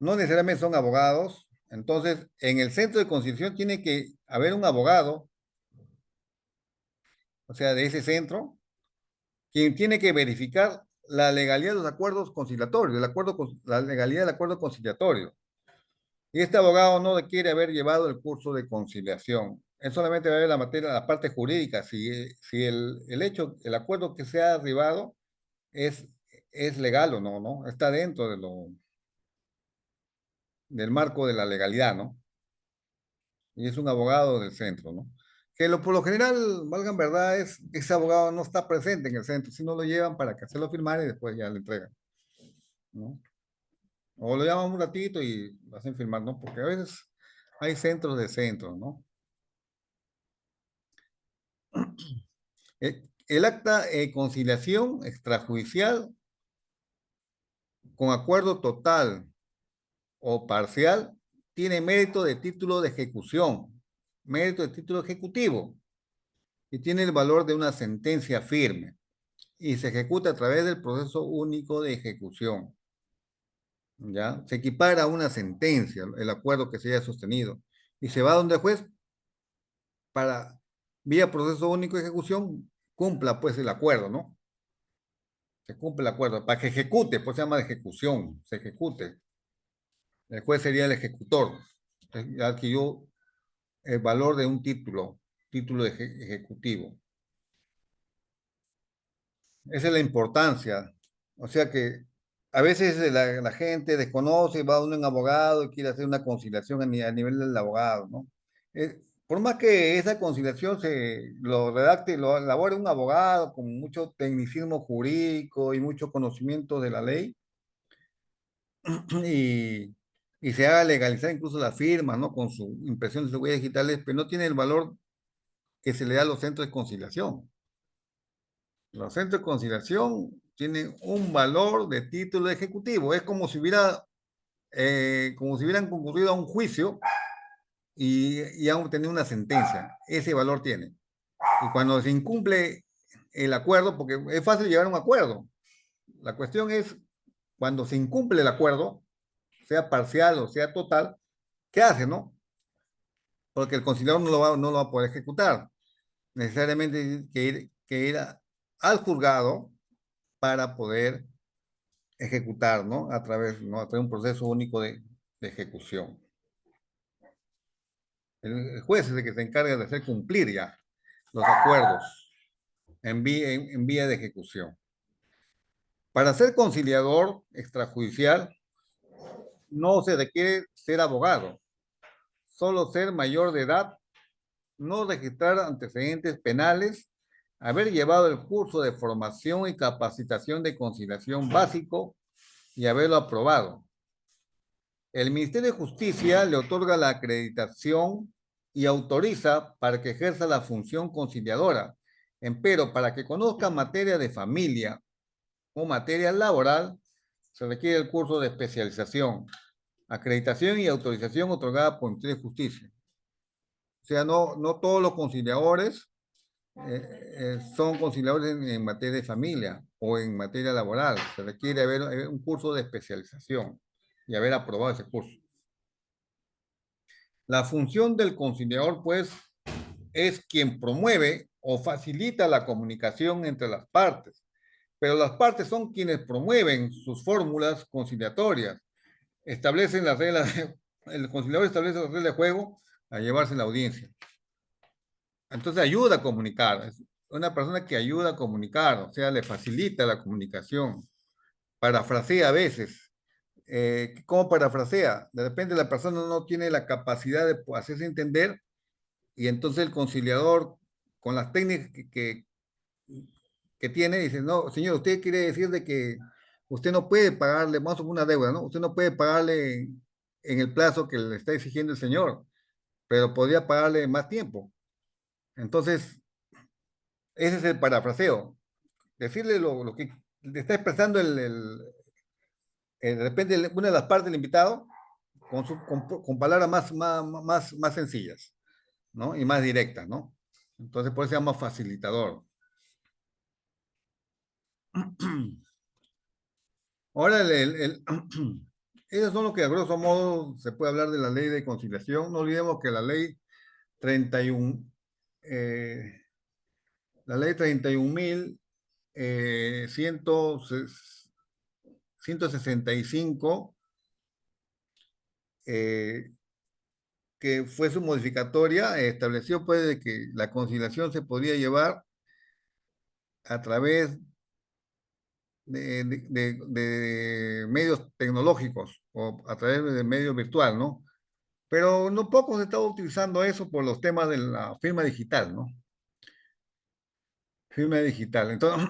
no necesariamente son abogados. Entonces, en el centro de conciliación tiene que haber un abogado, o sea, de ese centro, quien tiene que verificar la legalidad de los acuerdos conciliatorios, la legalidad del acuerdo conciliatorio. Y este abogado no requiere haber llevado el curso de conciliación. Él solamente va a ver la materia, la parte jurídica, si el hecho, el acuerdo que se ha arribado es, es legal o no, ¿no? Está dentro del marco de la legalidad, ¿no? Y es un abogado del centro, ¿no? Por lo general, valgan verdad, ese abogado no está presente en el centro, sino lo llevan para que se lo firmar y después ya le entregan, ¿no? O lo llaman un ratito y lo hacen firmar, ¿no? Porque a veces hay centros de centros, ¿no? El acta de conciliación extrajudicial con acuerdo total o parcial tiene mérito de título de ejecución, mérito de título ejecutivo y tiene el valor de una sentencia firme y se ejecuta a través del proceso único de ejecución. ¿Ya? Se equipara a una sentencia, el acuerdo que se haya sostenido, y se va donde el juez para, vía proceso único de ejecución, cumpla pues el acuerdo, ¿no? Se cumple el acuerdo, para que ejecute, pues se llama de ejecución, se ejecute. El juez sería el ejecutor, adquirió el valor de un título ejecutivo. Esa es la importancia. O sea que a veces la gente desconoce, va a un abogado y quiere hacer una conciliación a nivel del abogado, ¿no? Por más que esa conciliación se lo redacte, lo elabore un abogado con mucho tecnicismo jurídico y mucho conocimiento de la ley, y, y se haga legalizar incluso la firma, ¿no? Con su impresión de huellas digitales, pero no tiene el valor que se le da a los centros de conciliación. Los centros de conciliación tienen un valor de título ejecutivo. Es como si hubieran concurrido a un juicio y han obtenido una sentencia. Ese valor tiene. Y cuando se incumple el acuerdo, porque es fácil llegar a un acuerdo, la cuestión es cuando se incumple el acuerdo, sea parcial o sea total, ¿qué hace, no? Porque el conciliador no lo va a poder ejecutar. Necesariamente tiene que ir al juzgado para poder ejecutar, ¿no? ¿no? A través de un proceso único de ejecución. El juez es el que se encarga de hacer cumplir ya los acuerdos en vía de ejecución. Para ser conciliador extrajudicial no se requiere ser abogado, solo ser mayor de edad, no registrar antecedentes penales, haber llevado el curso de formación y capacitación de conciliación básico y haberlo aprobado. El Ministerio de Justicia le otorga la acreditación y autoriza para que ejerza la función conciliadora. Empero, para que conozca materia de familia o materia laboral, se requiere el curso de especialización, acreditación y autorización otorgada por el Ministerio de Justicia. O sea, no todos los conciliadores son conciliadores en materia de familia o en materia laboral. Se requiere haber un curso de especialización y haber aprobado ese curso. La función del conciliador, pues, es quien promueve o facilita la comunicación entre las partes, pero las partes son quienes promueven sus fórmulas conciliatorias, establecen las reglas, el conciliador establece las reglas de juego a llevarse la audiencia. Entonces ayuda a comunicar, es una persona que ayuda a comunicar, o sea, le facilita la comunicación, parafrasea a veces. ¿Cómo parafrasea? De repente la persona no tiene la capacidad de hacerse entender y entonces el conciliador, con las técnicas que tiene, dice, no, señor, usted quiere decir de que usted no puede pagarle, vamos a poner una deuda, ¿no? Usted no puede pagarle en el plazo que le está exigiendo el señor, pero podría pagarle más tiempo. Entonces, ese es el parafraseo. Decirle lo que le está expresando de repente una de las partes del invitado con palabras más sencillas, ¿no? Y más directas, ¿no? Entonces, por eso se llama facilitador. Ahora, esos son los que a grosso modo se puede hablar de la ley de conciliación. No olvidemos que la ley 31, eh, la ley 31.000, 165, eh, que fue su modificatoria, estableció pues de que la conciliación se podía llevar a través de medios tecnológicos o a través de medios virtual, ¿no? Pero no poco se está utilizando eso por los temas de la firma digital, ¿no? Firma digital. Entonces,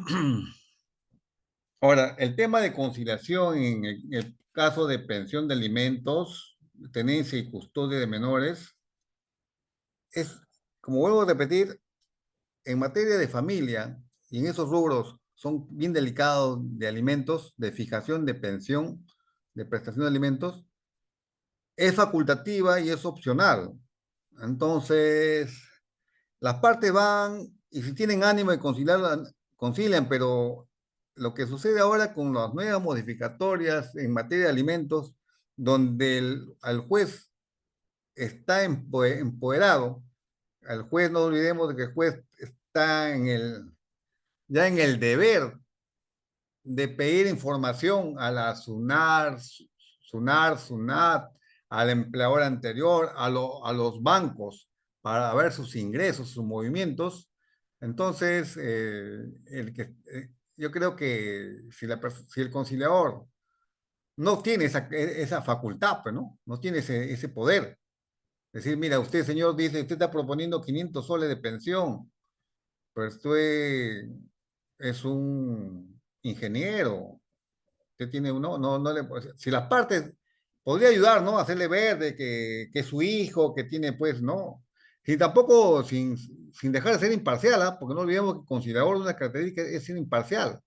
ahora, el tema de conciliación en el caso de pensión de alimentos, tenencia y custodia de menores, es, como vuelvo a repetir, en materia de familia y en esos rubros son bien delicados de alimentos, de fijación de pensión, de prestación de alimentos, es facultativa y es opcional. Entonces, las partes van y si tienen ánimo de conciliar, concilian, pero lo que sucede ahora con las nuevas modificatorias en materia de alimentos, donde al juez está empoderado, al juez no olvidemos de que el juez está ya en el deber de pedir información a la SUNAT, al empleador anterior, a los bancos, para ver sus ingresos, sus movimientos. Entonces, yo creo que si el conciliador no tiene esa facultad, pues, ¿no? No tiene ese poder. Decir, mira, usted, señor, dice, usted está proponiendo 500 soles de pensión, pero usted es un ingeniero, usted tiene uno, no le, si las partes podría ayudar, ¿no? Hacerle ver de que es su hijo, que tiene, pues, ¿no? Y tampoco sin dejar de ser imparcial, ¿ah? Porque no olvidemos que el conciliador una característica es ser imparcial,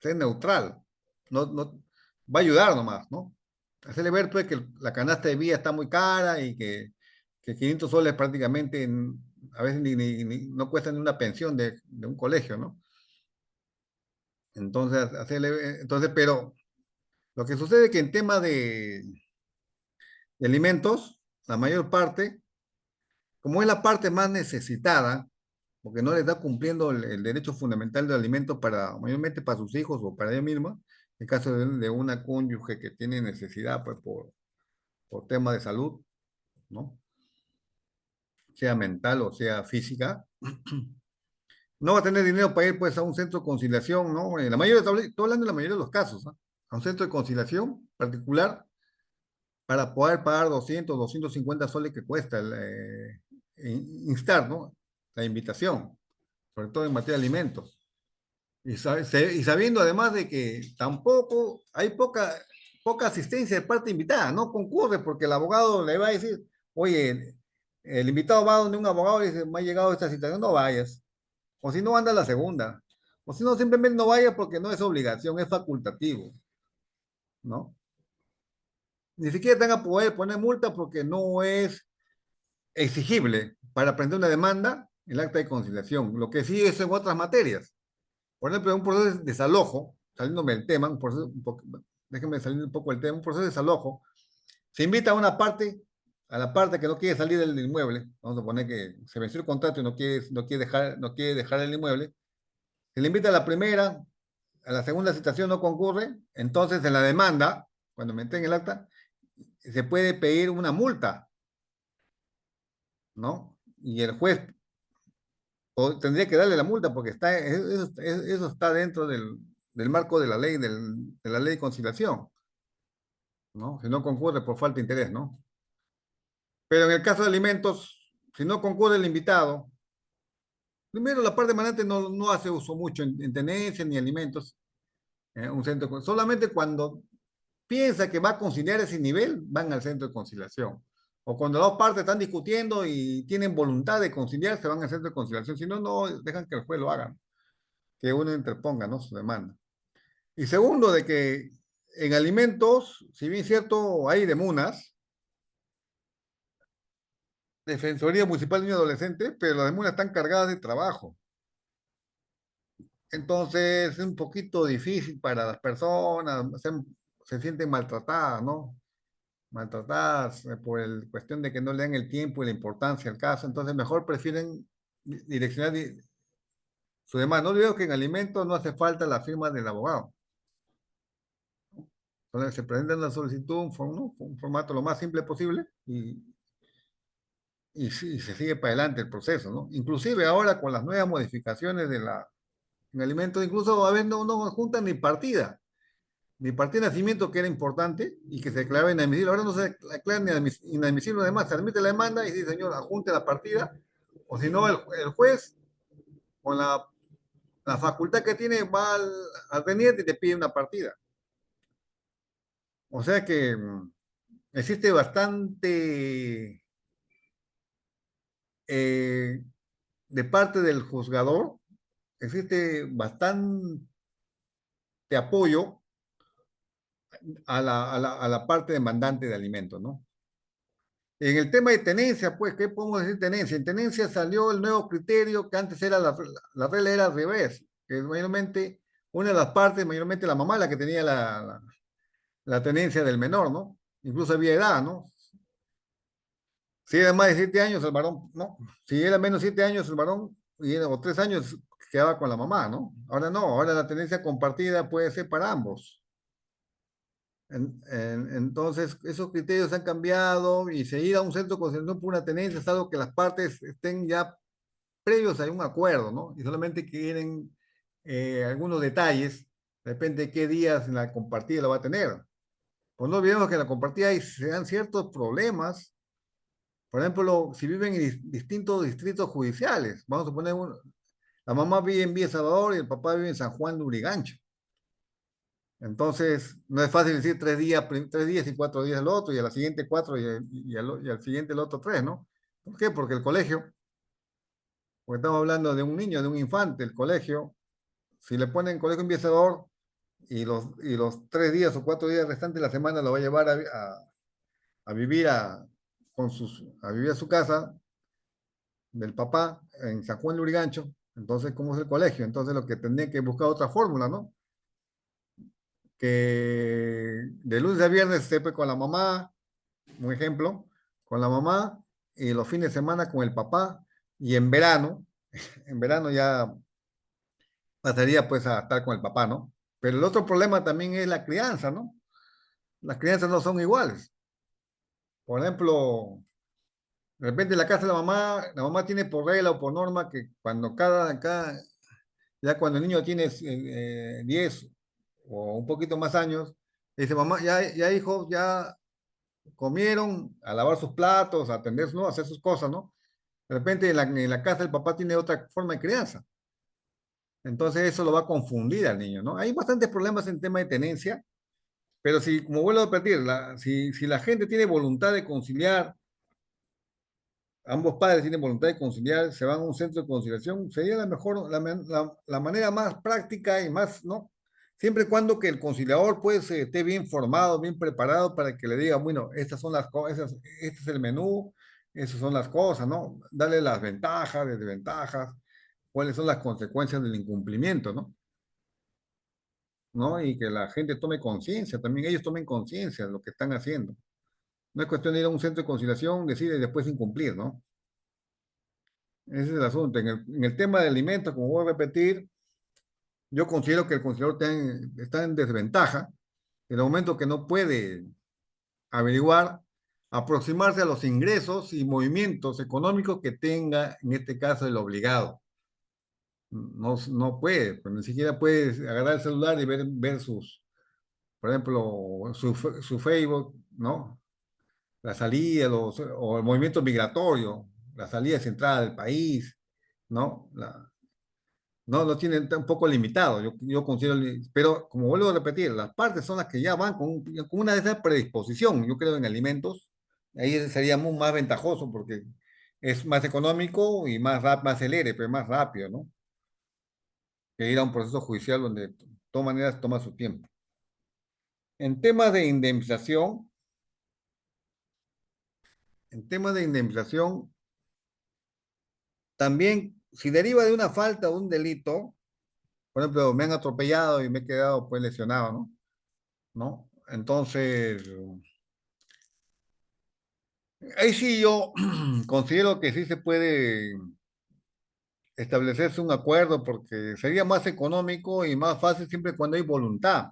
ser neutral, no, va a ayudar nomás, ¿no? Hacerle ver, pues, que la canasta de vida está muy cara y que 500 soles prácticamente a veces no cuestan ni una pensión de un colegio, ¿no? Entonces, pero lo que sucede es que en tema de alimentos, la mayor parte, como es la parte más necesitada, porque no le está cumpliendo el derecho fundamental de alimentos mayormente para sus hijos o para ella misma, en el caso de una cónyuge que tiene necesidad, pues, por tema de salud, ¿no? Sea mental o sea física, no va a tener dinero para ir, pues, a un centro de conciliación, ¿no? En la mayoría, estoy hablando de la mayoría de los casos, ¿no? A un centro de conciliación particular para poder pagar 250 soles que cuesta instar, ¿no? La invitación, sobre todo en materia de alimentos. Y sabiendo además de que tampoco hay poca asistencia de parte invitada, no concurre porque el abogado le va a decir, oye, el invitado va donde un abogado y dice, me ha llegado esta situación, no vayas. O si no, anda a la segunda. O si no, simplemente no vayas porque no es obligación, es facultativo, ¿no? Ni siquiera tenga poder poner multa porque no es exigible para prender una demanda el acta de conciliación. Lo que sí es en otras materias. Por ejemplo, un proceso de desalojo, saliéndome del tema, déjenme salir un poco del tema, un proceso de desalojo, se invita a la parte que no quiere salir del inmueble, vamos a poner que se venció el contrato y no quiere dejar el inmueble, se le invita a la primera, a la segunda citación no concurre, entonces en la demanda, cuando me entreguen el acta, se puede pedir una multa, ¿no? Y el juez tendría que darle la multa porque eso está dentro del marco de la ley, de la ley de conciliación, ¿no? Si no concurre por falta de interés, ¿no? Pero en el caso de alimentos, si no concurre el invitado, primero la parte demandante no hace uso mucho en tenencia ni alimentos, Un solamente cuando piensa que va a conciliar ese nivel, van al centro de conciliación. O cuando las dos partes están discutiendo y tienen voluntad de conciliar, se van al centro de conciliación. Si no, no dejan que el juez lo haga, ¿no? Que uno interponga, ¿no? Su demanda. Y segundo, de que en alimentos, si bien es cierto, hay demunas, Defensoría Municipal de Niño y Adolescente, pero las demunas están cargadas de trabajo. Entonces es un poquito difícil para las personas, se sienten maltratadas, ¿no? Maltratadas por el cuestión de que no le dan el tiempo y la importancia al caso, entonces mejor prefieren direccionar su demanda. No digo que en alimentos no hace falta la firma del abogado. Entonces se presenta una solicitud, ¿no? Un formato lo más simple posible y sí, se sigue para adelante el proceso, ¿no? Inclusive ahora con las nuevas modificaciones en alimentos, incluso a veces no juntan ni partida de nacimiento que era importante y que se declaraba inadmisible. Ahora no se declara ni inadmisible, además se admite la demanda y dice, señor, ajunte la partida, o si no, el juez, con la facultad que tiene, va al teniente y te pide una partida. O sea que existe bastante eh, de parte del juzgador, existe bastante apoyo a la parte demandante de alimentos, ¿no? En el tema de tenencia, pues, ¿qué podemos decir tenencia? En tenencia salió el nuevo criterio que antes era la regla era al revés, que mayormente una de las partes, mayormente la mamá, la que tenía la tenencia del menor, ¿no? Incluso había edad, ¿no? Si era más de 7 años, el varón, ¿no? Si era menos de 7 años, el varón, o 3 años, quedaba con la mamá, ¿no? Ahora no, ahora la tenencia compartida puede ser para ambos. Entonces, esos criterios han cambiado y seguir a un centro de conciliación por una tenencia es algo que las partes estén ya previos a un acuerdo, ¿no? Y solamente quieren algunos detalles, depende de qué días la compartida lo va a tener. Pues no olvidemos que en la compartida se dan ciertos problemas. Por ejemplo, si viven en distintos distritos judiciales, vamos a poner la mamá vive en Villa Salvador y el papá vive en San Juan de Urigancho. Entonces, no es fácil decir 3 días, 3 días y 4 días el otro, y a la siguiente 4 y al siguiente el otro 3, ¿no? ¿Por qué? Porque el colegio, porque estamos hablando de un niño, de un infante, el colegio, si le ponen colegio empiezador y los 3 días o 4 días restantes de la semana lo va a llevar a vivir a vivir a su casa del papá en San Juan de Lurigancho, entonces, ¿cómo es el colegio? Entonces, lo que tendría que buscar otra fórmula, ¿no? Que de lunes a viernes esté pues, con la mamá, un ejemplo, con la mamá, y los fines de semana con el papá, y en verano ya pasaría pues a estar con el papá, ¿no? Pero el otro problema también es la crianza, ¿no? Las crianzas no son iguales. Por ejemplo, de repente la casa de la mamá tiene por regla o por norma que cuando ya cuando el niño tiene 10 o un poquito más años, dice, mamá, ya hijo, ya comieron, a lavar sus platos, a atender, ¿no? A hacer sus cosas, ¿no? De repente en la casa el papá tiene otra forma de crianza. Entonces eso lo va a confundir al niño, ¿no? Hay bastantes problemas en tema de tenencia, pero si, como vuelvo a repetir, si la gente tiene voluntad de conciliar, ambos padres tienen voluntad de conciliar, se van a un centro de conciliación, sería la mejor, la manera más práctica y más, ¿no? Siempre y cuando que el conciliador pues esté bien formado, bien preparado para que le diga, bueno, estas son las cosas, este es el menú, esas son las cosas, ¿no? Darle las ventajas, desventajas, cuáles son las consecuencias del incumplimiento, ¿no? ¿No? Y que la gente tome conciencia, también ellos tomen conciencia de lo que están haciendo. No es cuestión de ir a un centro de conciliación, decir y después incumplir, ¿no? Ese es el asunto. En el tema de alimentos, como voy a repetir, yo considero que el conciliador está en desventaja en el momento que no puede averiguar, aproximarse a los ingresos y movimientos económicos que tenga, en este caso, el obligado. No puede, pues ni siquiera puede agarrar el celular y ver por ejemplo, su Facebook, ¿no? La salida, o el movimiento migratorio, la salida y entrada del país, ¿no? No, lo tienen un poco limitado, yo considero, pero como vuelvo a repetir, las partes son las que ya van con una de esas predisposición, yo creo en alimentos, ahí sería más ventajoso porque es más económico y más celere, pero más rápido, ¿no? Que ir a un proceso judicial donde de todas maneras toma su tiempo. En temas de indemnización, en temas de indemnización, también si deriva de una falta o un delito, por ejemplo, me han atropellado y me he quedado pues lesionado, ¿no? ¿No? Entonces, ahí sí yo considero que sí se puede establecerse un acuerdo porque sería más económico y más fácil siempre cuando hay voluntad.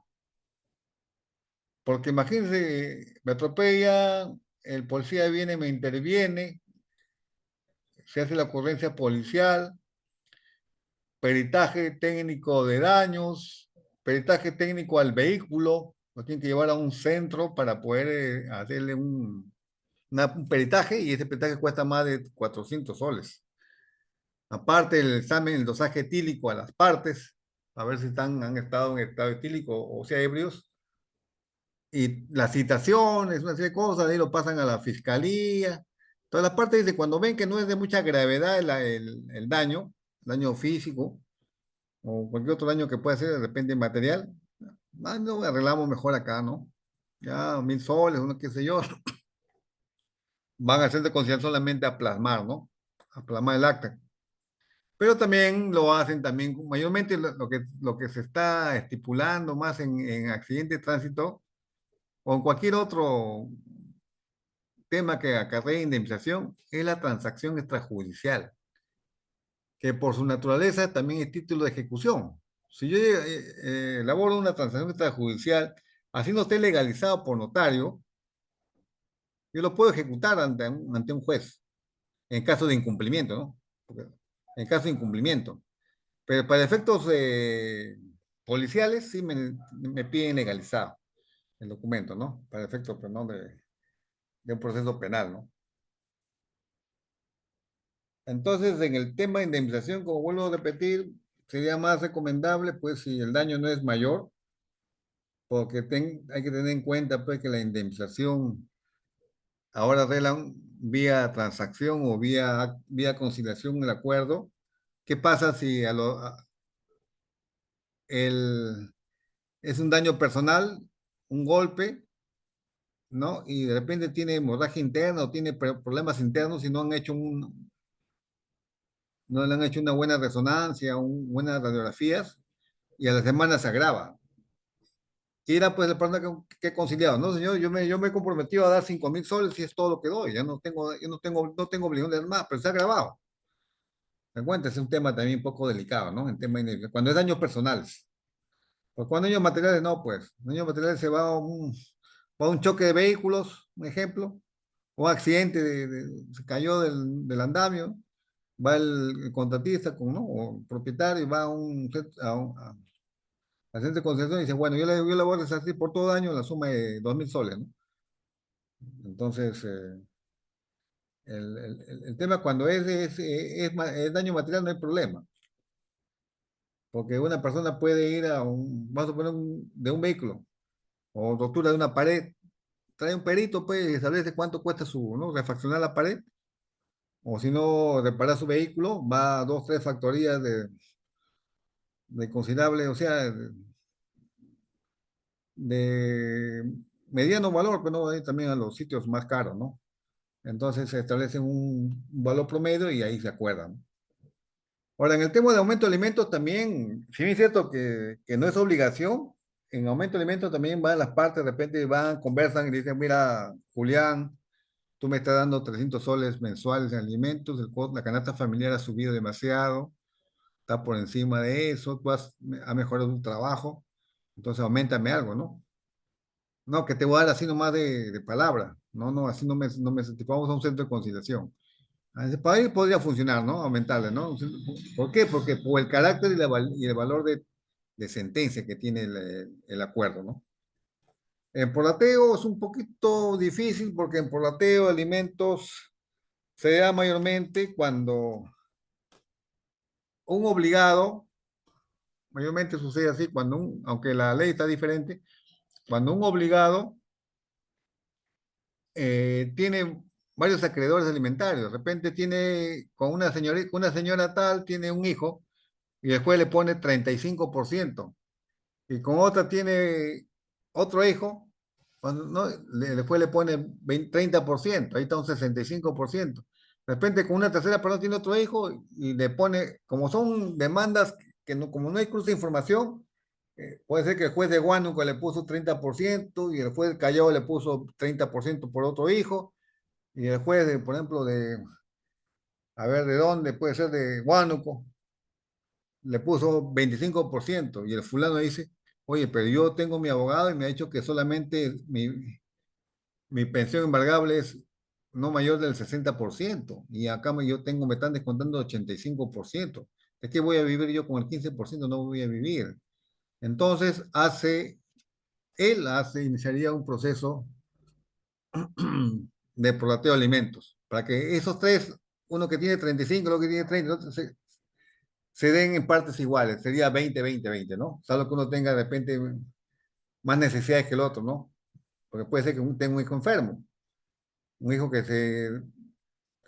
Porque imagínense, me atropella, el policía viene, me interviene, se hace la ocurrencia policial, peritaje técnico de daños, peritaje técnico al vehículo, lo tienen que llevar a un centro para poder hacerle un peritaje y ese peritaje cuesta más de 400 soles. Aparte el examen, el dosaje etílico a las partes, a ver si han estado en estado etílico o sea ebrios, y las citaciones, una serie de cosas, ahí lo pasan a la fiscalía. Todas las partes dice, cuando ven que no es de mucha gravedad el daño físico, o cualquier otro daño que pueda ser de repente material, no arreglamos mejor acá, ¿no? Ya 1.000 soles, uno qué sé yo, van a hacer de conciliación solamente a plasmar, ¿no? A plasmar el acta. Pero también lo hacen también, mayormente lo que se está estipulando más en accidente de tránsito o en cualquier otro tema que acarrea indemnización es la transacción extrajudicial, que por su naturaleza también es título de ejecución. Si yo elaboro una transacción extrajudicial, así no esté legalizado por notario, yo lo puedo ejecutar ante un juez en caso de incumplimiento, ¿no? En caso de incumplimiento. Pero para efectos policiales sí me piden legalizado el documento, ¿no? Para efectos pues, ¿no? de un proceso penal, ¿no? Entonces, en el tema de indemnización, como vuelvo a repetir, sería más recomendable, pues, si el daño no es mayor, porque hay que tener en cuenta, pues, que la indemnización ahora arreglan vía transacción o vía conciliación el acuerdo. ¿Qué pasa si es un daño personal, un golpe, ¿no? Y de repente tiene hemorragia interna o tiene problemas internos y no le han hecho una buena resonancia, buenas radiografías, y a la semana se agrava. Y era pues la persona que he conciliado, no señor, yo me he comprometido a dar 5.000 soles y es todo lo que doy, ya no tengo obligación de dar más, pero se ha agravado. Me cuenta, es un tema también un poco delicado, ¿no? En tema cuando es daños personales. Pues cuando daños materiales, no, pues. Daños materiales se va a un choque de vehículos, un ejemplo, o un accidente, se cayó del andamio, va el contratista con, ¿no? O el propietario, va a centro de concesión y dice, bueno, yo le voy a resarcir por todo daño la suma de 2.000 soles, ¿no? Entonces, el tema cuando es daño material no hay problema, porque una persona puede ir vamos a poner de un vehículo o rotura de una pared, trae un perito, pues, y establece cuánto cuesta ¿no? Refaccionar la pared, o si no, reparar su vehículo, va a dos, tres factorías de considerable, o sea, de mediano valor, pero no, también a los sitios más caros, ¿no? Entonces se establece un valor promedio y ahí se acuerdan. Ahora, en el tema de aumento de alimentos también, si bien es cierto que no es obligación, en aumento de alimentos también van las partes, de repente van, conversan y dicen, mira, Julián, tú me estás dando 300 soles mensuales en alimentos, la canasta familiar ha subido demasiado, está por encima de eso, has mejorado tu trabajo, entonces aumentame algo, ¿no? No, que te voy a dar así nomás de palabra, no, no, así no me satisfacemos a un centro de conciliación. Para ahí podría funcionar, ¿no? Aumentarle, ¿no? ¿Por qué? Porque por el carácter y el valor de sentencia que tiene el acuerdo, ¿no? En Porlateo es un poquito difícil porque en Porlateo alimentos se da mayormente cuando un obligado Mayormente sucede así cuando aunque la ley está diferente, cuando un obligado tiene varios acreedores alimentarios, de repente tiene con una señorita, con una señora tal, tiene un hijo y el juez le pone 35%, y con otra tiene otro hijo, cuando, ¿no? Después le pone 20 30%, ahí está un 65%. De repente con una tercera persona tiene otro hijo y le pone, como son demandas que no, como no hay cruce de información, puede ser que el juez de Huánuco le puso 30% y el juez de Callao le puso 30% por otro hijo, y el juez, de, por ejemplo, a ver, ¿de dónde? Puede ser de Huánuco, le puso 25%, y el fulano dice, oye, pero yo tengo mi abogado y me ha dicho que solamente mi pensión embargable es no mayor del 60%, y acá me están descontando 85%. ¿De qué voy a vivir yo con el 15%? No voy a vivir. Entonces iniciaría un proceso de prorrateo de alimentos, para que esos tres, uno que tiene 35, el otro que tiene 30, el otro se den en partes iguales, sería 20-20-20, ¿no? Salvo que uno tenga de repente más necesidades que el otro, ¿no? Porque puede ser que tenga un hijo enfermo, un hijo que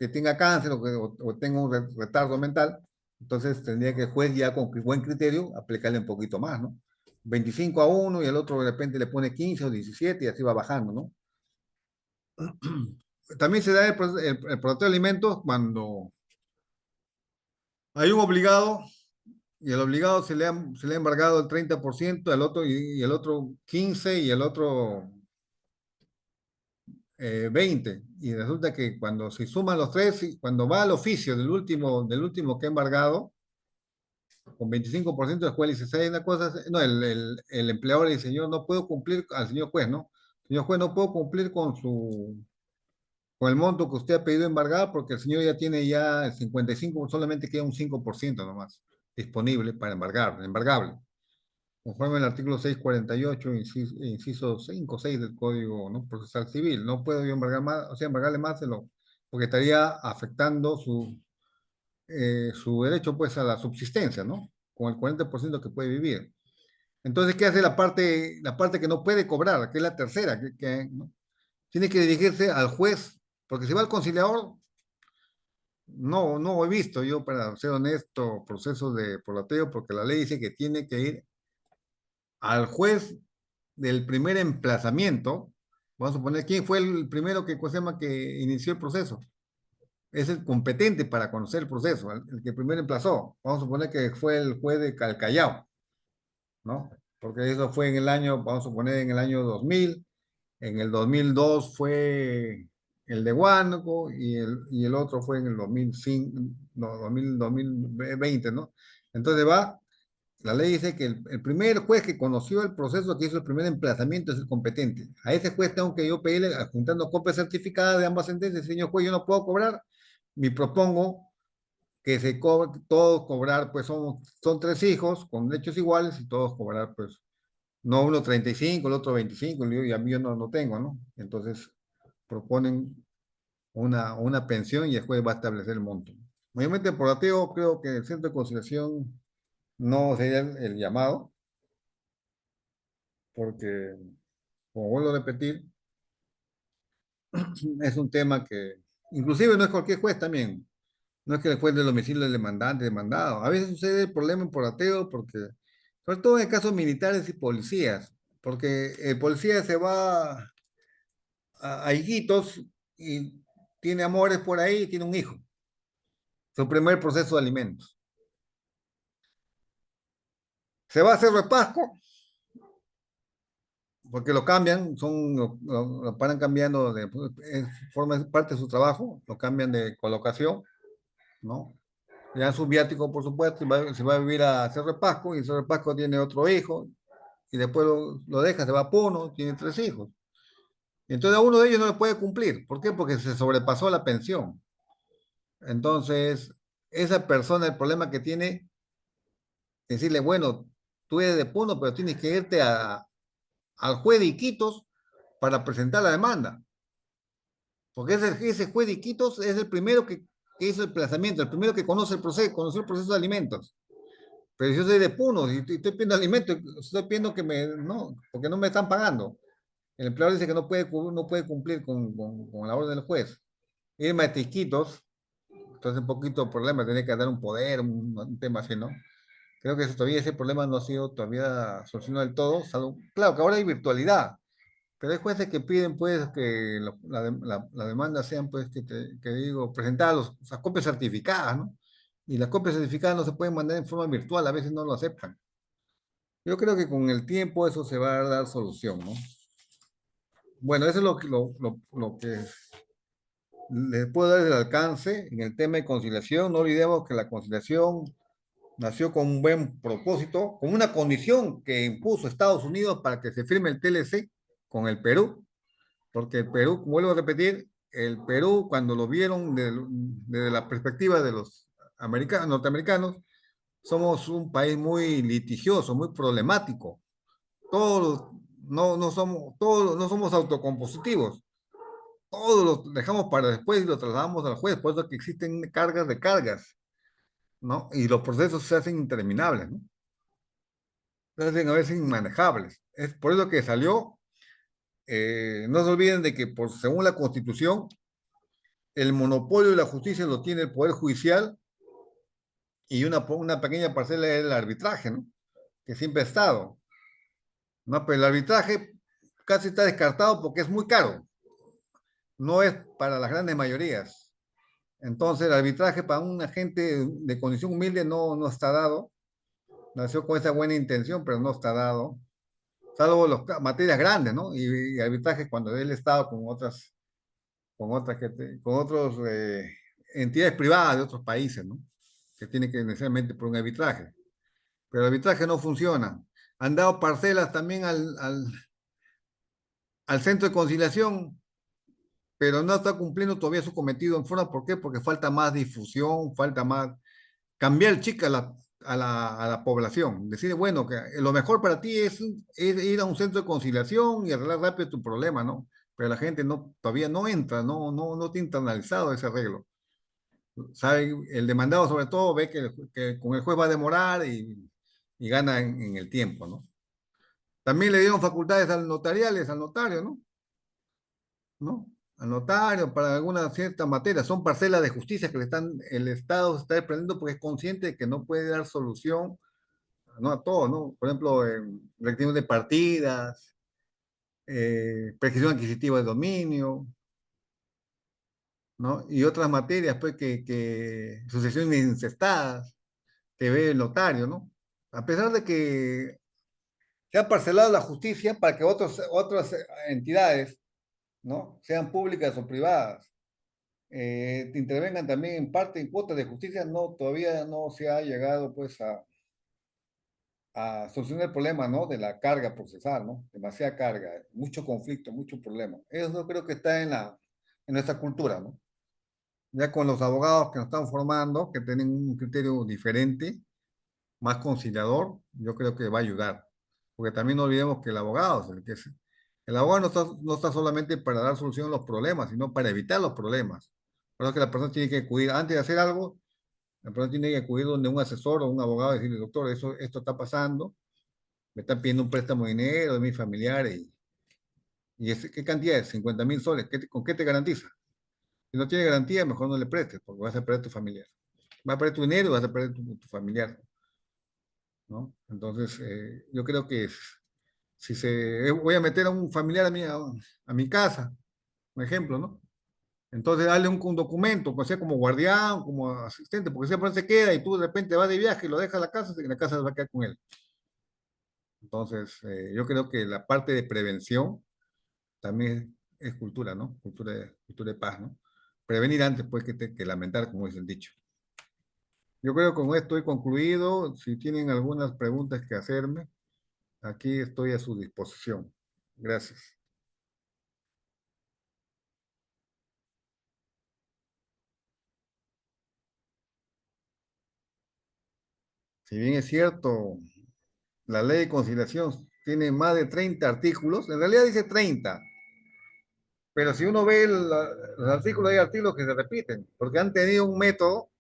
tenga cáncer o tenga un retardo mental, entonces tendría que el juez ya con buen criterio aplicarle un poquito más, ¿no? 25 a uno y el otro de repente le pone 15 o 17 y así va bajando, ¿no? También se da el proteo de alimentos cuando hay un obligado y el obligado se le ha embargado el 30%, al otro y el otro 15 y el otro 20. Y resulta que cuando se suman los tres, y cuando va al oficio del último que ha embargado, con 25% el juez le dice, ¿sabe una cosa? No, el empleador le dice, señor, no puedo cumplir, al señor juez, ¿no? Señor juez, no puedo cumplir con el monto que usted ha pedido embargar porque el señor ya tiene ya el 55, solamente queda un 5% nomás disponible para embargable, conforme al artículo 648, inciso 5 6 del Código, ¿no?, Procesal Civil. No puedo yo embargar más, o sea, embargarle más porque estaría afectando su derecho, pues, a la subsistencia, ¿no? Con el 40% que puede vivir. Entonces, ¿qué hace la parte que no puede cobrar, que es la tercera? ¿No? Tiene que dirigirse al juez, porque si va al conciliador, no he visto yo, para ser honesto, procesos de prorrateo, porque la ley dice que tiene que ir al juez del primer emplazamiento. Vamos a poner quién fue el primero que, ¿cómo se llama?, que inició el proceso. Es el competente para conocer el proceso, el que primero emplazó. Vamos a suponer que fue el juez de Calcayao, ¿no? Porque eso fue en el año, vamos a poner en el año 2000. En el 2002 fue el de Huánuco y el otro fue en el 2005, no, 2020, ¿no? Entonces la ley dice que el primer juez que conoció el proceso, que hizo el primer emplazamiento, es el competente. A ese juez tengo que yo pedirle, adjuntando copia certificada de ambas sentencias, señor juez, yo no puedo cobrar, me propongo que se cobre, todos cobrar, pues son tres hijos con derechos iguales y todos cobrar, pues, no uno 35, el otro 25, y a mí yo no tengo, ¿no? Entonces proponen una pensión y el juez va a establecer el monto. Mayormente por ateo, creo que el centro de conciliación no sería el llamado, porque, como vuelvo a repetir, es un tema que, inclusive no es cualquier juez también, no es que el juez del domicilio del demandante, demandado. A veces sucede el problema en por ateo, porque, sobre todo en casos militares y policías, porque el policía se va a Iquitos y tiene amores por ahí y tiene un hijo. Su primer proceso de alimentos. Se va a hacer repasco porque lo cambian, lo paran cambiando forma parte de su trabajo, lo cambian de colocación, ¿no? Le dan su viático, por supuesto, y se va a vivir a hacer repasco, y ese repasco tiene otro hijo, y después lo deja, se va a Puno, tiene tres hijos. Y entonces a uno de ellos no le puede cumplir. ¿Por qué? Porque se sobrepasó la pensión. Entonces, esa persona, el problema que tiene, decirle, bueno, tú eres de Puno, pero tienes que irte al juez de Iquitos para presentar la demanda. Porque ese juez de Iquitos es el primero que hizo el plazamiento, el primero que conoce el proceso, conoció el proceso de alimentos. pero yo soy de Puno y estoy pidiendo alimento, estoy pidiendo que me, no, porque no me están pagando. El empleador dice que no puede, no puede cumplir con la orden del juez. Irme a Tiquitos, entonces un poquito problema, tiene que dar un poder, un tema así, ¿no? Creo que eso todavía ese problema no ha sido todavía solucionado del todo. Claro que ahora hay virtualidad, pero hay jueces que piden pues que la demanda sean pues que digo, presentar las copias certificadas, ¿no? Y las copias certificadas no se pueden mandar en forma virtual, a veces no lo aceptan. Yo creo que con el tiempo eso se va a dar solución, ¿no? Bueno, eso es lo que les puedo dar el alcance en el tema de conciliación. No olvidemos que la conciliación nació con un buen propósito, con una condición que impuso Estados Unidos para que se firme el TLC con el Perú, porque el Perú, vuelvo a repetir, el Perú cuando lo vieron desde la perspectiva de los norteamericanos, somos un país muy litigioso, muy problemático. Todos no somos, todos no somos autocompositivos. Todos lo dejamos para después y lo trasladamos al juez, por eso que existen cargas de cargas, ¿no? Y los procesos se hacen interminables, ¿no? Se hacen a veces inmanejables. Es por eso que salió, no se olviden de que según la Constitución, el monopolio de la justicia lo tiene el Poder Judicial y una pequeña parcela es el arbitraje, ¿no? Que siempre ha estado, ¿no? Pero el arbitraje casi está descartado porque es muy caro, no es para las grandes mayorías. Entonces, el arbitraje para un agente de condición humilde no está dado. Nació con esa buena intención, pero no está dado. Salvo las materias grandes, ¿no? Y arbitraje cuando el Estado con otros entidades privadas de otros países, ¿no? Que tiene que necesariamente por un arbitraje. Pero el arbitraje no funciona. Han dado parcelas también al centro de conciliación, pero no está cumpliendo todavía su cometido en forma. ¿Por qué? Porque falta más difusión, falta más cambiar el chip a la población. Decir, bueno, que lo mejor para ti es ir a un centro de conciliación y arreglar rápido tu problema, ¿no? Pero la gente todavía no entra, no tiene internalizado ese arreglo. Sabe, el demandado sobre todo ve que con el juez va a demorar y gana en el tiempo, ¿no? También le dieron facultades al notariales, al notario, ¿no? ¿No? Al notario para alguna cierta materia. Son parcelas de justicia que el Estado se está desprendiendo porque es consciente de que no puede dar solución, no a todo, ¿no? Por ejemplo, reclamación de partidas, prescripción adquisitiva de dominio, ¿no? Y otras materias, pues, que sucesiones incestadas, que ve el notario, ¿no? A pesar de que se ha parcelado la justicia para que otras entidades, ¿no? Sean públicas o privadas, intervengan también en parte en cuotas de justicia, no, todavía no se ha llegado, pues, a solucionar el problema, ¿no? De la carga procesal, ¿no? Demasiada carga, mucho conflicto, mucho problema. Eso creo que está en nuestra cultura, ¿no? Ya con los abogados que nos están formando, que tienen un criterio diferente, más conciliador, yo creo que va a ayudar. Porque también no olvidemos que el abogado, el abogado no está solamente para dar solución a los problemas, sino para evitar los problemas. Por eso que la persona tiene que acudir, antes de hacer algo, la persona tiene que acudir donde un asesor o un abogado y decirle, doctor, esto está pasando, me están pidiendo un préstamo de dinero de mis familiares ¿qué cantidad es? 50.000 soles. ¿Con qué te garantiza? Si no tiene garantía, mejor no le prestes, porque vas a perder tu familiar. Vas a perder tu dinero y vas a perder tu familiar, ¿no? Entonces, yo creo que si voy a meter a un familiar a mi casa, por ejemplo, ¿no? Entonces, dale un documento, pues sea como guardián, como asistente, porque siempre se queda y tú de repente vas de viaje y lo dejas a la casa va a quedar con él. Entonces, yo creo que la parte de prevención también es cultura, ¿no? Cultura de paz, ¿no? Prevenir antes, pues, que lamentar, como dice el dicho. Yo creo que con esto he concluido. Si tienen algunas preguntas que hacerme, aquí estoy a su disposición. Gracias. Si bien es cierto, la ley de conciliación tiene más de 30 artículos, en realidad dice 30, pero si uno ve los artículos, hay artículos que se repiten, porque han tenido un método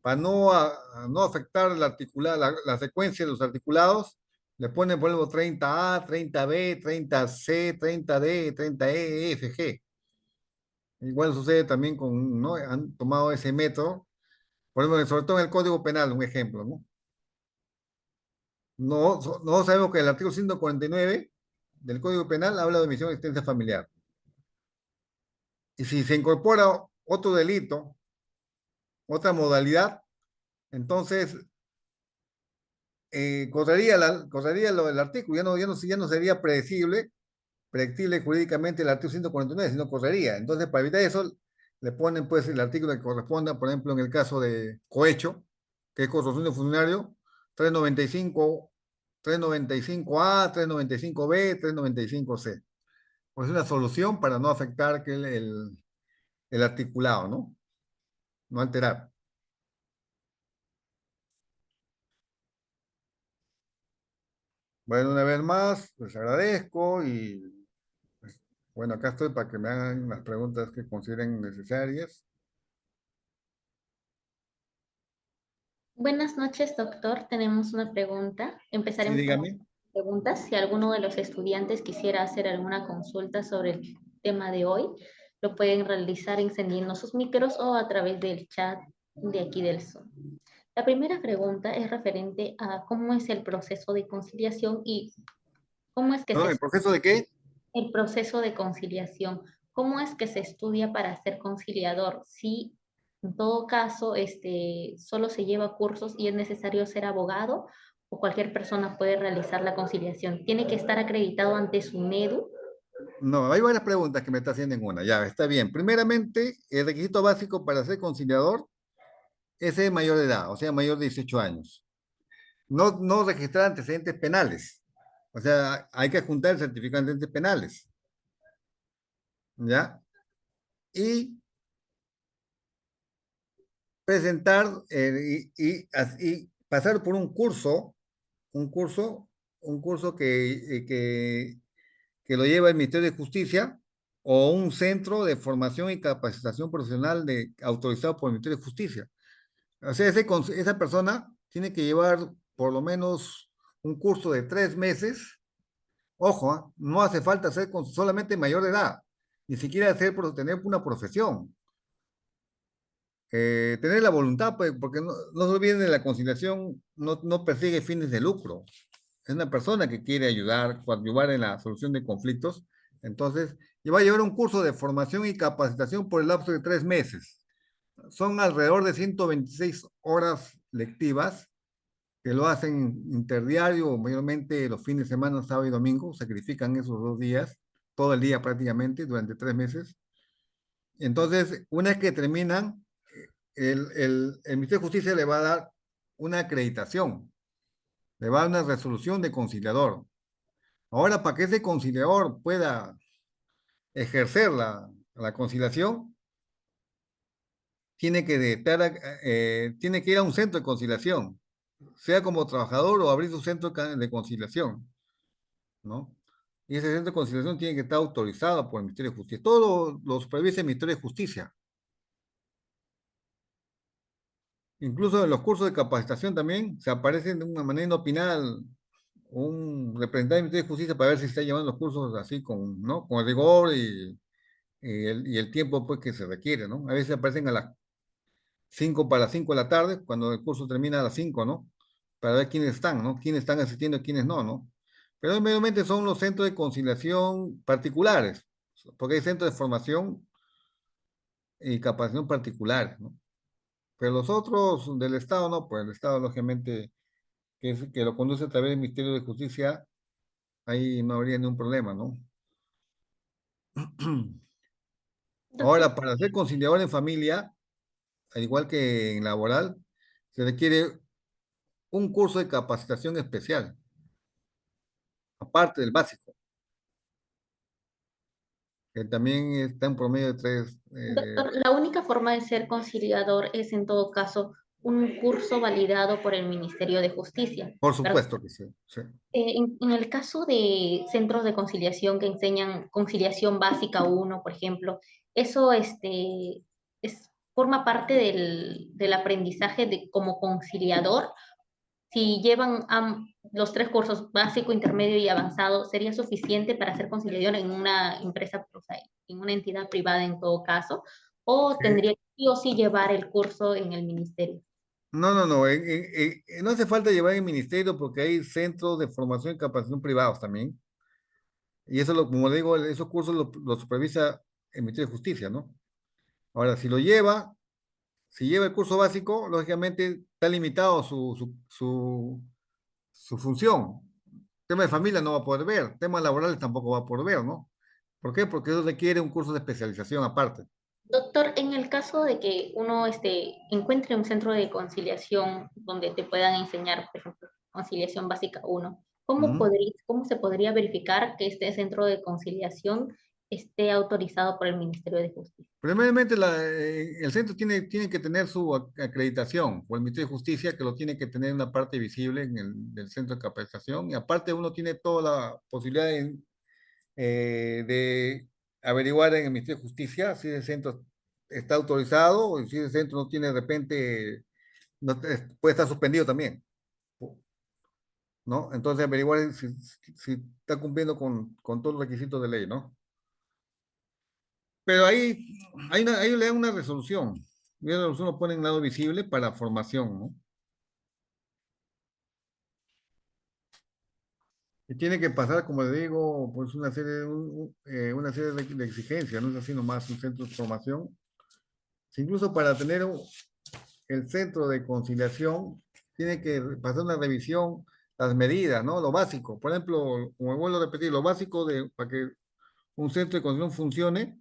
para no, a no afectar la secuencia de los articulados, le ponen, por ejemplo, 30A, 30B, 30C, 30D, 30E, F, G. Igual sucede también con, ¿no? Han tomado ese método, por ejemplo, sobre todo en el Código Penal, un ejemplo, ¿no? No, no sabemos que el artículo 149 del Código Penal habla de omisión de existencia familiar. Y si se incorpora otro delito, otra modalidad, entonces correría lo del artículo, ya no sería predecible jurídicamente el artículo 149, sino correría. Entonces, para evitar eso, le ponen pues el artículo que corresponda, por ejemplo, en el caso de cohecho, que es corrupción de funcionario, 395, 395A, 395B, 395C. Pues es una solución para no afectar que el articulado, ¿no? No alterar. Bueno, una vez más, pues agradezco y pues, bueno, acá estoy para que me hagan las preguntas que consideren necesarias. Buenas noches, doctor. Tenemos una pregunta. Sí, Empezaremos con las dígame. preguntas. Si alguno de los estudiantes quisiera hacer alguna consulta sobre el tema de hoy, lo pueden realizar encendiendo sus micros o a través del chat de aquí del Zoom. La primera pregunta es referente a cómo es el proceso de conciliación y cómo es que ¿No? se ¿El proceso de qué? el proceso de conciliación. ¿Cómo es que se estudia para ser conciliador? Si en todo caso solo se lleva cursos y es necesario ser abogado o cualquier persona puede realizar la conciliación. ¿Tiene que estar acreditado ante su NEDU? No, hay varias preguntas que me está haciendo en una. Ya, está bien. Primeramente, el requisito básico para ser conciliador es ser mayor de edad, o sea, mayor de 18 años. No, no registrar antecedentes penales. O sea, hay que juntar el certificado de antecedentes penales. ¿Ya? Y presentar y pasar por un curso, un curso que lo lleva el Ministerio de Justicia o un centro de formación y capacitación profesional autorizado por el Ministerio de Justicia. O sea, esa persona tiene que llevar por lo menos un curso de 3 meses. Ojo, ¿ah? No hace falta ser solamente mayor de edad, ni siquiera tener una profesión. Tener la voluntad, pues, porque no se olviden de la conciliación, no persigue fines de lucro. Es una persona que quiere ayudar en la solución de conflictos. Entonces, y va a llevar un curso de formación y capacitación por el lapso de 3 meses. Son alrededor de 126 horas lectivas que lo hacen interdiario, mayormente los fines de semana, sábado y domingo, sacrifican esos 2 días, todo el día prácticamente, durante 3 meses. Entonces, una vez que terminan, el Ministerio de Justicia le va a dar una acreditación, le va a dar una resolución de conciliador. Ahora, para que ese conciliador pueda ejercer la conciliación, tiene que ir a un centro de conciliación, sea como trabajador o abrir su centro de conciliación, ¿no? Y ese centro de conciliación tiene que estar autorizado por el Ministerio de Justicia. Todo lo supervisa el Ministerio de Justicia. Incluso en los cursos de capacitación también se aparecen de una manera inopinada un representante del Ministerio de Justicia para ver si está llevando los cursos así con, ¿no? Con el rigor y el tiempo pues, que se requiere, ¿no? A veces aparecen a las 5 para las 5 de la tarde, cuando el curso termina a las 5, ¿no? Para ver quiénes están, ¿no? Quiénes están asistiendo y quiénes no, ¿no? Pero mayormente son los centros de conciliación particulares, porque hay centros de formación y capacitación particulares, ¿no? Pero los otros del Estado, no, pues el Estado, lógicamente, que lo conduce a través del Ministerio de Justicia, ahí no habría ningún problema, ¿no? Doctor, Ahora, para ser conciliador en familia, al igual que en laboral, se requiere un curso de capacitación especial, aparte del básico, que también está en promedio de tres. doctor, la única forma de ser conciliador es en todo caso un curso validado por el Ministerio de Justicia, Por ¿verdad? supuesto que sí, sí. En el caso de centros de conciliación que enseñan conciliación básica uno, por ejemplo, eso es forma parte del aprendizaje de, como conciliador. Si llevan los tres cursos, básico, intermedio y avanzado, ¿sería suficiente para ser conciliador en una empresa, o sea, en una entidad privada en todo caso? ¿O Sí. tendría que sí o sí llevar el curso en el ministerio? No, no, no, no hace falta llevar en ministerio porque hay centros de formación y capacitación privados también. Y eso, como le digo, esos cursos lo supervisa el Ministerio de Justicia, ¿no? Ahora, si lleva el curso básico, lógicamente está limitado su función. Tema de familia no va a poder ver, temas laborales tampoco va a poder ver, ¿no? ¿Por qué? Porque eso requiere un curso de especialización aparte. Doctor, en el caso de que uno encuentre un centro de conciliación donde te puedan enseñar, por ejemplo, conciliación básica uno, Ujú. ¿cómo se podría verificar que este centro de conciliación esté autorizado por el Ministerio de Justicia? Primeramente, el centro tiene que tener su acreditación, o el Ministerio de Justicia, que lo tiene que tener en una parte visible del centro de capacitación, y aparte uno tiene toda la posibilidad de averiguar en el Ministerio de Justicia si ese centro está autorizado o si ese centro no tiene de repente, puede estar suspendido también, ¿no? Entonces averiguar si está cumpliendo con todos los requisitos de ley, ¿no? Pero ahí le dan una resolución. Y la resolución lo pone en lado visible para formación, ¿no? Y tiene que pasar, como le digo, pues una serie de exigencias, no es así nomás un centro de formación. Si incluso para tener el centro de conciliación, tiene que pasar una revisión, las medidas, ¿no? Lo básico. Por ejemplo, como vuelvo a repetir, lo básico para que un centro de conciliación funcione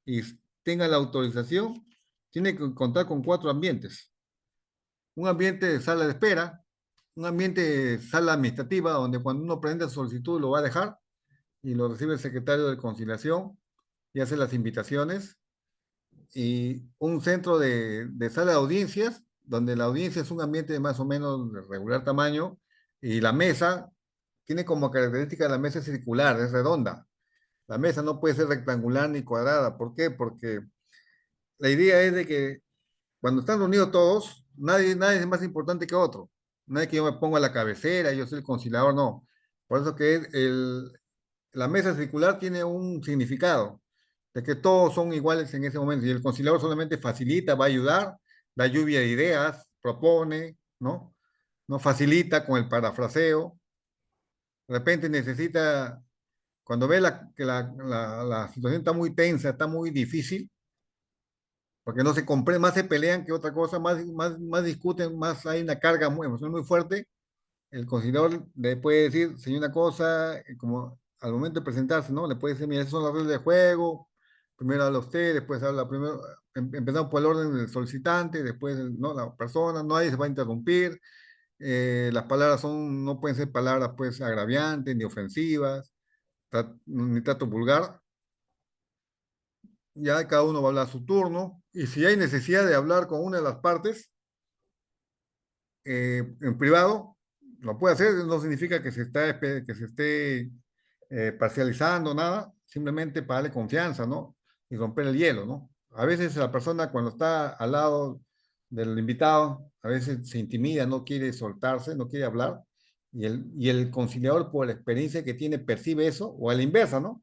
y tenga la autorización, tiene que contar con 4 ambientes. Un ambiente de sala de espera, un ambiente de sala administrativa, donde cuando uno presenta su solicitud lo va a dejar y lo recibe el secretario de conciliación y hace las invitaciones, y un centro de sala de audiencias, donde la audiencia es un ambiente de más o menos de regular tamaño, y la mesa tiene como característica la mesa circular, es redonda. La mesa no puede ser rectangular ni cuadrada. ¿Por qué? Porque la idea es de que cuando están reunidos todos, nadie es más importante que otro. Nadie que yo me ponga a la cabecera, yo soy el conciliador, no. Por eso que la mesa circular tiene un significado, de que todos son iguales en ese momento. Y el conciliador solamente facilita, va a ayudar, da lluvia de ideas, propone, ¿no? No facilita con el parafraseo. De repente necesita, cuando ve que la situación está muy tensa, está muy difícil, porque no se comprende, más se pelean que otra cosa, más discuten, más hay una carga emocional muy fuerte. El conciliador le puede decir, señor, una cosa, como al momento de presentarse, ¿no? Le puede decir, mira, esas son las reglas de juego, primero habla usted, después habla primero, empezamos por el orden del solicitante, después, ¿no? La persona, nadie se va a interrumpir, las palabras no pueden ser palabras, pues, agraviantes, ni ofensivas, ni trato vulgar. Ya cada uno va a hablar a su turno, y si hay necesidad de hablar con una de las partes, en privado, lo puede hacer, no significa que se esté parcializando, nada, simplemente para darle confianza, ¿no? Y romper el hielo, ¿no? A veces la persona cuando está al lado del invitado, a veces se intimida, no quiere soltarse, no quiere hablar, y el conciliador, por la experiencia que tiene, percibe eso, o a la inversa, ¿no?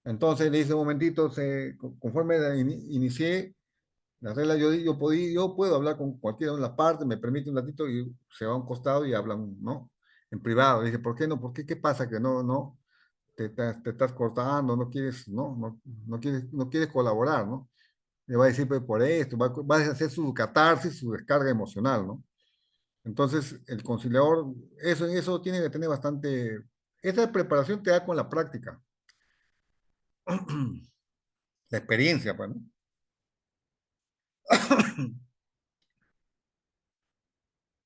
Entonces le dice un momentito, conforme inicié la regla, yo puedo hablar con cualquiera de las partes, me permite un ratito, y se va a un costado y hablan, ¿no? En privado. Dice, ¿por qué no? ¿Por qué? ¿Qué pasa? Que no, te estás cortando, no quieres, no quieres colaborar, ¿no? Le va a decir, pues, por esto, va a hacer su catarsis, su descarga emocional, ¿no? Entonces, el conciliador, eso tiene que tener bastante, esa preparación te da con la práctica, la experiencia, pues, ¿no?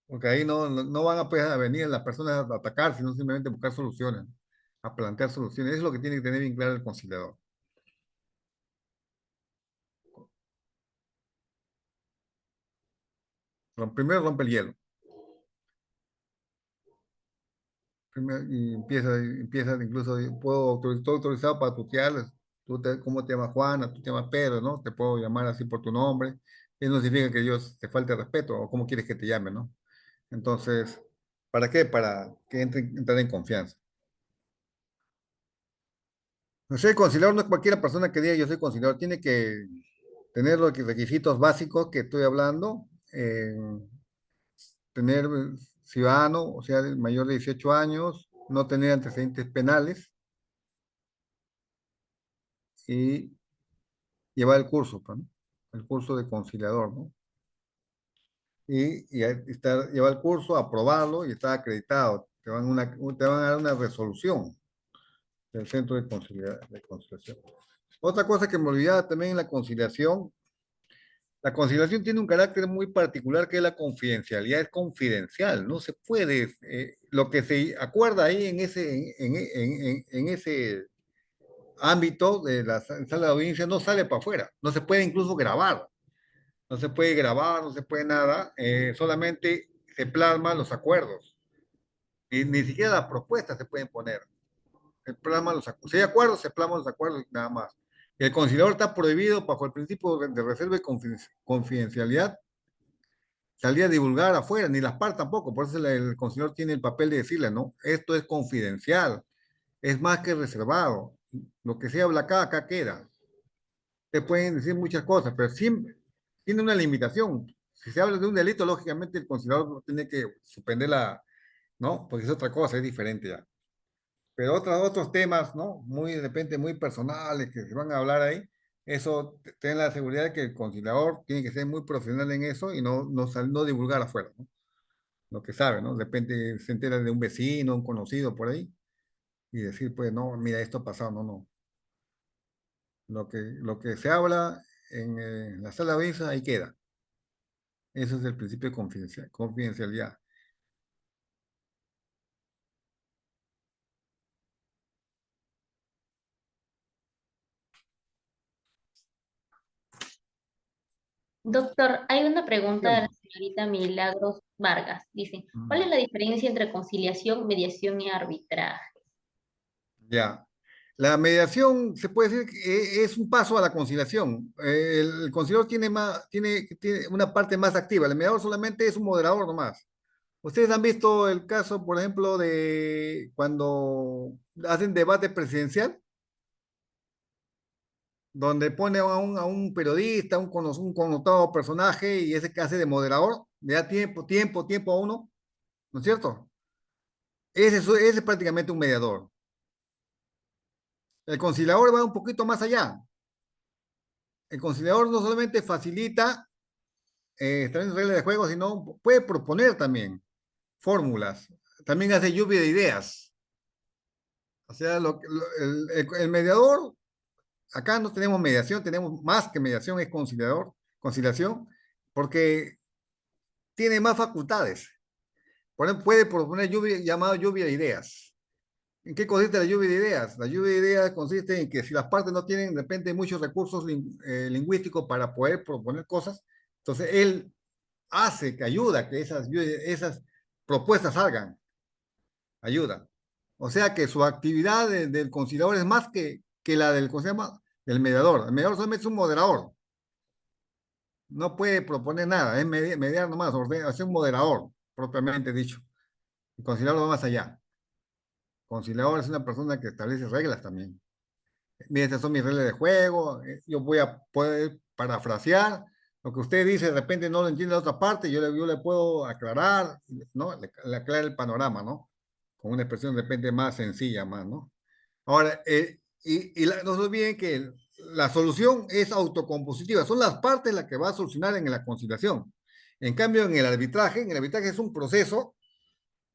Porque ahí no van a, pues, a venir las personas a atacar, sino simplemente buscar soluciones, a plantear soluciones. Eso es lo que tiene que tener bien claro el conciliador. Primero rompe el hielo. Y empieza incluso, estoy autorizado para tutearles. ¿Cómo te llamas Juana? ¿Tú te llamas Pedro? ¿No? Te puedo llamar así por tu nombre. Eso no significa que Dios te falte respeto o cómo quieres que te llame, ¿no? Entonces, ¿para qué? Para que entrar en confianza. No sé, conciliador no es cualquier persona que diga yo soy conciliador, tiene que tener los requisitos básicos que estoy hablando, tener ciudadano, o sea, mayor de 18 años, no tener antecedentes penales y llevar el curso, pues, ¿no? El curso de conciliador, ¿no? Y llevar el curso, aprobarlo y estar acreditado. Te van a dar una resolución del Centro de Conciliación. Otra cosa que me olvidaba también en la conciliación tiene un carácter muy particular que es la confidencialidad, es confidencial, no se puede, lo que se acuerda ahí en ese ámbito de la sala de audiencia no sale para afuera, no se puede incluso grabar, no se puede grabar, no se puede nada, solamente se plasman los acuerdos, y ni siquiera las propuestas se pueden poner, se plasman los acuerdos, si hay acuerdos, se plasman los acuerdos y nada más. El conciliador está prohibido bajo el principio de reserva y confidencialidad salir a divulgar afuera, ni las partes tampoco, por eso el conciliador tiene el papel de decirle, ¿no? Esto es confidencial, es más que reservado, lo que se habla acá, acá queda. Te pueden decir muchas cosas, pero siempre tiene una limitación. Si se habla de un delito, lógicamente el conciliador tiene que suspender ¿no? Porque es otra cosa, es diferente ya. Pero otros temas, ¿no? Muy, de repente, muy personales que se van a hablar ahí, eso, ten la seguridad de que el conciliador tiene que ser muy profesional en eso y no divulgar afuera, ¿no? Lo que sabe, ¿no? De repente se entera de un vecino, un conocido por ahí, y decir, pues, no, mira, esto ha pasado, no, no. Lo que se habla en la sala de audiencia, ahí queda. Eso es el principio de confidencialidad. Doctor, hay una pregunta de la Dígame. señorita Milagros Vargas. Dice, ¿cuál es Mm, la diferencia entre conciliación, mediación y arbitraje? ya. La mediación se puede decir que es un paso a la conciliación. El conciliador tiene una parte más activa. El mediador solamente es un moderador nomás. Ustedes han visto el caso, por ejemplo, de cuando hacen debate presidencial, donde pone a un periodista, un connotado personaje y ese que hace de moderador, le da tiempo a uno, ¿no es cierto? Ese es prácticamente un mediador. El conciliador va un poquito más allá. El conciliador no solamente facilita estableciendo reglas de juego, sino puede proponer también fórmulas. También hace lluvia de ideas. O sea, el mediador, acá no tenemos mediación, tenemos más que mediación, es conciliación, porque tiene más facultades. Por ejemplo, puede proponer llamado lluvia de ideas. ¿En qué consiste la lluvia de ideas? La lluvia de ideas consiste en que si las partes no tienen de repente muchos recursos lingüísticos para poder proponer cosas, entonces él hace que ayuda a que esas propuestas salgan, ayuda. O sea que su actividad del conciliador es más que la del, ¿cómo se llama? Del mediador. El mediador solamente es un moderador, no puede proponer nada, es mediar nomás, hacer un moderador, propiamente dicho. El conciliador va más allá. El conciliador es una persona que establece reglas también. Mira, estas son mis reglas de juego, yo voy a poder parafrasear, lo que usted dice de repente no lo entiende la otra parte, yo le puedo aclarar, ¿no? Le aclara el panorama, ¿no? Con una expresión de repente más sencilla, más, ¿no? Ahora, no se olviden que la solución es autocompositiva, son las partes las que va a solucionar en la conciliación. En el arbitraje es un proceso,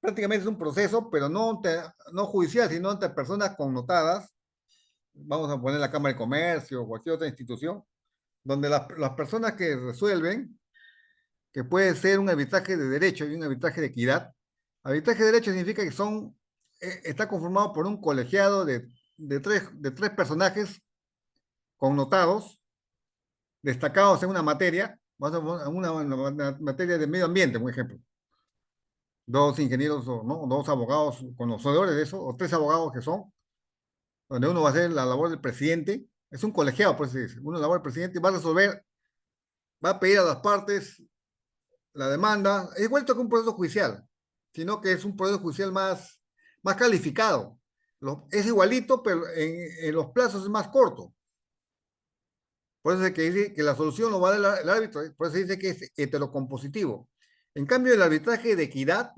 prácticamente es un proceso, pero no judicial, sino ante personas connotadas, vamos a poner la Cámara de Comercio o cualquier otra institución, donde las personas que resuelven, que puede ser un arbitraje de derecho y un arbitraje de equidad, arbitraje de derecho significa que está conformado por un colegiado de tres personajes connotados, destacados en una materia, vamos a poner una materia de medio ambiente, por ejemplo, dos ingenieros o ¿no? Dos abogados conocedores de eso, o tres abogados que son, donde uno va a hacer la labor del presidente, es un colegiado, pues uno la labor del presidente va a va a pedir a las partes la demanda, es vuelto que un proceso judicial, sino que es un proceso judicial más calificado. Es igualito, pero en los plazos es más corto. Por eso es que dice que la solución lo va a dar el árbitro, por eso dice que es heterocompositivo. En cambio, el arbitraje de equidad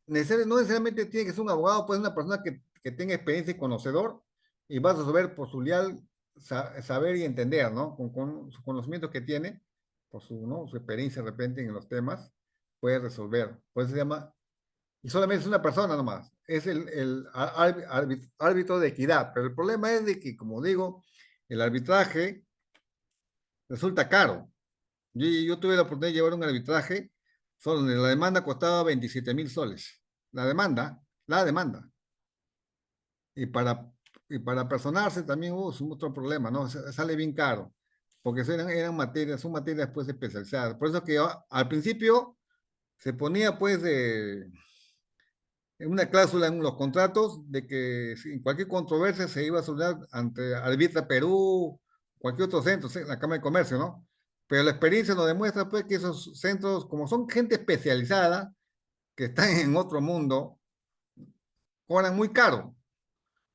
no necesariamente tiene que ser un abogado, puede ser una persona que tenga experiencia y conocedor y va a resolver por su leal saber y entender, ¿no? Con sus conocimientos que tiene, por su, ¿no? su experiencia de repente en los temas, puede resolver. Por eso se llama, y solamente es una persona nomás, es el árbitro de equidad. Pero el problema es de que, como digo, el arbitraje resulta caro. Yo tuve la oportunidad de llevar un arbitraje, solo la demanda costaba 27.000 soles. La demanda. Y y para personarse también es otro problema, ¿no? Sale bien caro, porque eran materias, son materias pues especializadas. Por eso que al principio se ponía pues una cláusula en los contratos de que en cualquier controversia se iba a solucionar ante Arbitra Perú, cualquier otro centro, la Cámara de Comercio, ¿no? Pero la experiencia nos demuestra pues que esos centros, como son gente especializada, que están en otro mundo, cobran muy caro.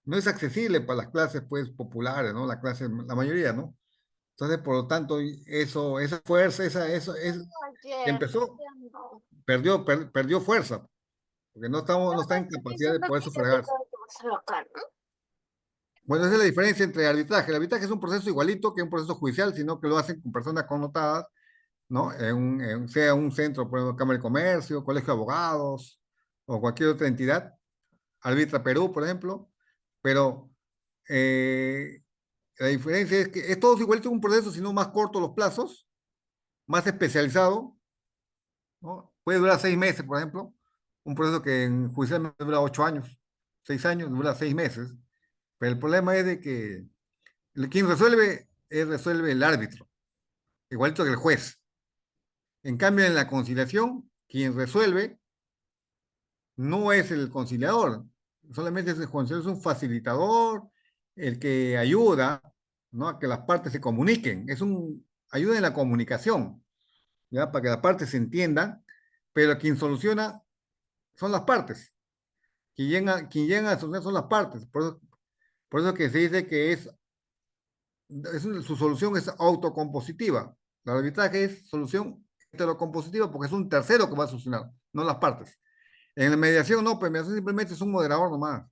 No es accesible para las clases pues populares, ¿no? La mayoría, ¿no? Entonces, por lo tanto, esa fuerza, eso es, empezó, perdió fuerza, porque no está en capacidad de poder sufragarse. Bueno, esa es la diferencia entre arbitraje. El arbitraje es un proceso igualito que un proceso judicial, sino que lo hacen con personas connotadas, ¿no? Sea un centro, por ejemplo, Cámara de Comercio, Colegio de Abogados o cualquier otra entidad, Arbitra Perú, por ejemplo, pero eh, la diferencia es que es todo igualito un proceso, sino más corto los plazos, más especializado, ¿no? Puede durar 6 meses, por ejemplo, un proceso que en judicial dura 8 años, 6 años, dura 6 meses, pero el problema es de que quien resuelve el árbitro, igualito que el juez. En cambio, en la conciliación, quien resuelve no es el conciliador, solamente es el conciliador, es un facilitador, el que ayuda, ¿no? A que las partes se comuniquen, ayuda en la comunicación, ¿ya? Para que las partes se entiendan, pero quien soluciona son las partes, quien llega a solucionar son las partes, por eso que se dice que su solución es autocompositiva. El arbitraje es solución heterocompositiva porque es un tercero que va a solucionar, no las partes. En la mediación no, pues mediación simplemente es un moderador nomás.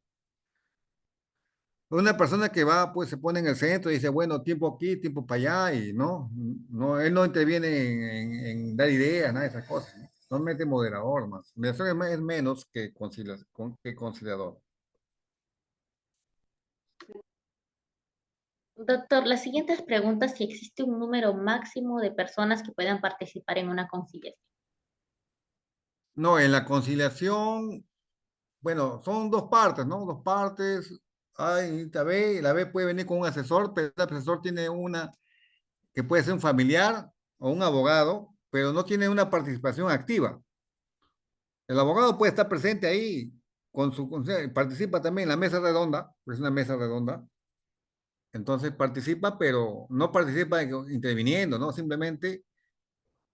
Una persona que va, pues se pone en el centro y dice, bueno, tiempo aquí, tiempo para allá, y él no interviene en dar ideas, nada de esas cosas, ¿no? Normalmente moderador más. Mediación es menos que conciliador. Doctor, la siguiente pregunta es si existe un número máximo de personas que puedan participar en una conciliación. No, en la conciliación, bueno, son dos partes, ¿no? Dos partes. Hay la B puede venir con un asesor, pero el asesor tiene una que puede ser un familiar o un abogado, pero no tiene una participación activa. El abogado puede estar presente ahí participa también en la mesa redonda, pues es una mesa redonda, entonces participa, pero no participa interviniendo, ¿no? Simplemente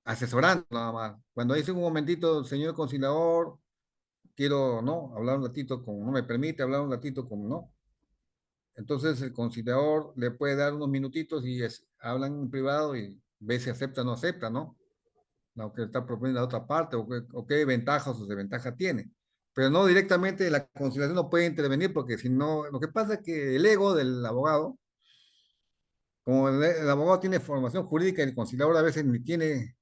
asesorando nada más. Cuando dice un momentito, señor conciliador, quiero, ¿no? Hablar un ratito no me permite hablar un ratito ¿no? Entonces el conciliador le puede dar unos minutitos y hablan en privado y ve si acepta o no acepta, ¿no? Lo que está proponiendo la otra parte o qué ventajas o desventajas tiene. Pero no directamente la conciliación no puede intervenir porque si no, lo que pasa es que el ego del abogado, como el abogado tiene formación jurídica y el conciliador a veces ni tiene,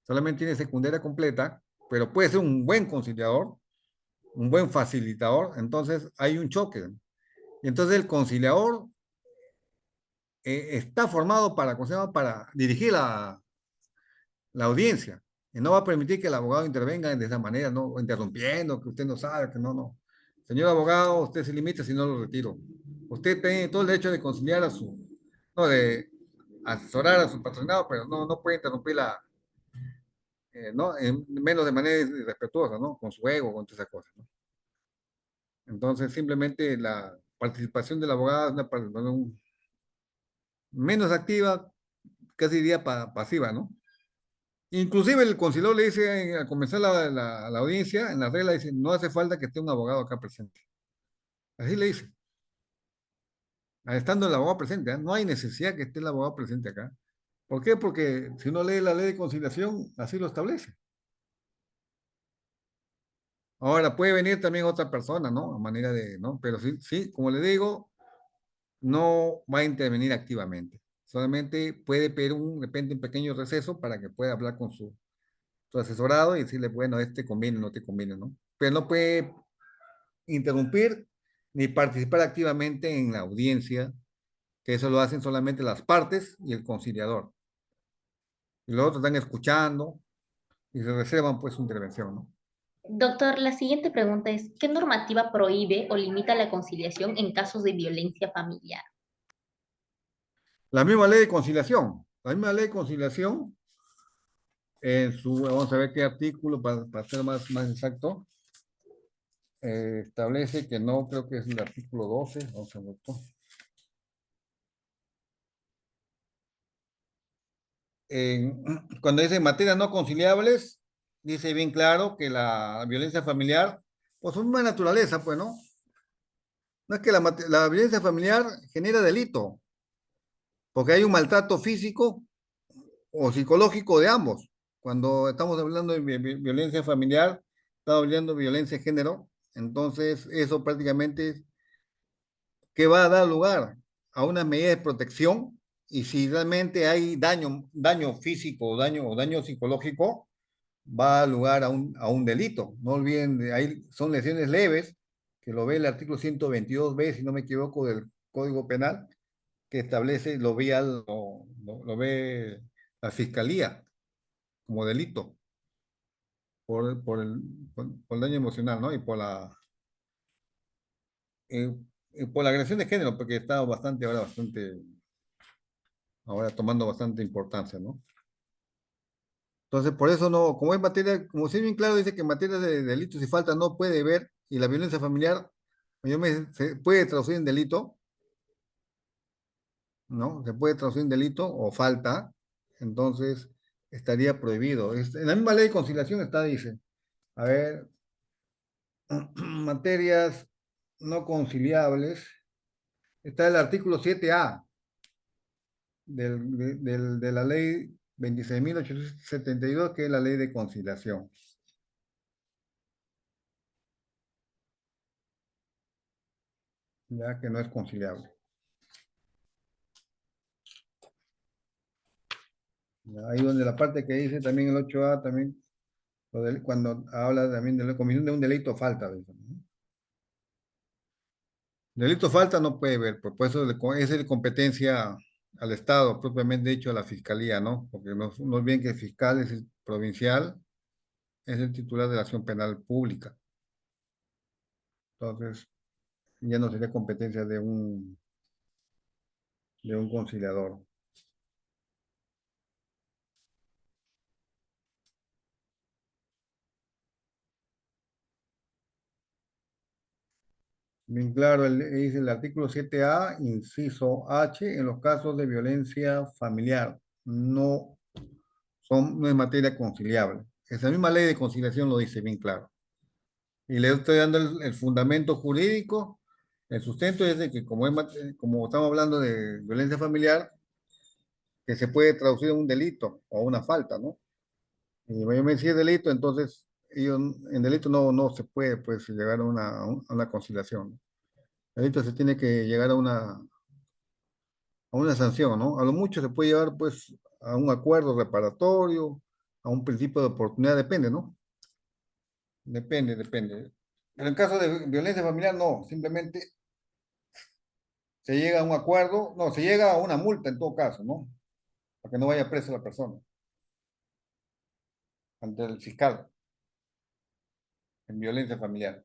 solamente tiene secundaria completa, pero puede ser un buen conciliador, un buen facilitador, entonces hay un choque. Y entonces el conciliador está formado para, ¿cómo se llama? Para dirigir la audiencia. Y no va a permitir que el abogado intervenga de esa manera, ¿no? O interrumpiendo, que usted no sabe, que no. Señor abogado, usted se limita si no lo retiro. Usted tiene todo el derecho de conciliar no, de asesorar a su patrocinado, pero no puede interrumpir ¿no? Menos de manera irrespetuosa, ¿no? Con su ego, con todas esas cosas, ¿no? Entonces, simplemente la participación del abogado es una participación menos activa, casi diría pasiva, ¿no? Inclusive el conciliador le dice al comenzar la audiencia, en la regla dice, no hace falta que esté un abogado acá presente. Así le dice, estando el abogado presente, ¿eh? No hay necesidad que esté el abogado presente acá. ¿Por qué? Porque si uno lee la ley de conciliación, así lo establece. Ahora, puede venir también otra persona, ¿no? A manera de, ¿no? Pero sí, sí, como le digo, no va a intervenir activamente. Solamente puede pedir de repente un pequeño receso para que pueda hablar con su asesorado y decirle, bueno, este conviene, no te conviene, ¿no? Pero no puede interrumpir ni participar activamente en la audiencia, que eso lo hacen solamente las partes y el conciliador. Y los otros están escuchando y se reservan pues su intervención, ¿no? Doctor, la siguiente pregunta es, ¿qué normativa prohíbe o limita la conciliación en casos de violencia familiar? La misma ley de conciliación, la misma ley de conciliación, en su, vamos a ver qué artículo para ser más exacto, establece que no, creo que es el artículo 12, vamos a ver, en- cuando dice materias no conciliables, dice bien claro que la violencia familiar, pues es una naturaleza, pues, ¿no? No es que la violencia familiar genera delito, porque hay un maltrato físico o psicológico de ambos. Cuando estamos hablando de violencia familiar, estamos hablando de violencia de género, entonces eso prácticamente que va a dar lugar a una medida de protección y si realmente hay daño físico o daño psicológico, va a dar lugar a un delito. No olviden, ahí son lesiones leves, que lo ve el artículo 122b, si no me equivoco, del Código Penal, que establece, lo ve la Fiscalía como delito por el daño emocional, ¿no? Eh, y por la agresión de género, porque está ahora tomando bastante importancia, ¿no? Entonces, por eso no, como es materia, como si bien claro dice que en materia de delitos y faltas no puede ver, y la violencia familiar se puede traducir en delito, ¿no? Se puede traducir en delito o falta, entonces estaría prohibido. En la misma ley de conciliación está, dice, a ver, materias no conciliables, está el artículo 7A de la ley 26.872, que es la ley de conciliación, ya que no es conciliable. Ya, ahí donde la parte que dice también el 8A, también, cuando habla también de la comisión de un delito falta. ¿No? Delito falta no puede ver, pues eso es de competencia al Estado, propiamente dicho a la Fiscalía, ¿no? Porque no es bien que el fiscal es el provincial, es el titular de la acción penal pública. Entonces, ya no sería competencia de un conciliador. Bien claro, dice el artículo 7A, inciso H, en los casos de violencia familiar, no es materia conciliable. Esa misma ley de conciliación lo dice bien claro. Y le estoy dando el fundamento jurídico, el sustento es de que como estamos hablando de violencia familiar, que se puede traducir en un delito o una falta, ¿no? Y si es delito, entonces en delito no se puede pues llegar a una conciliación. ¿No? El delito se tiene que llegar a una sanción, ¿no? A lo mucho se puede llevar pues a un acuerdo reparatorio, a un principio de oportunidad, depende, ¿no? Depende. Pero en caso de violencia familiar, no, simplemente se llega a un acuerdo, no, se llega a una multa en todo caso, ¿no? Para que no vaya presa la persona ante el fiscal en violencia familiar.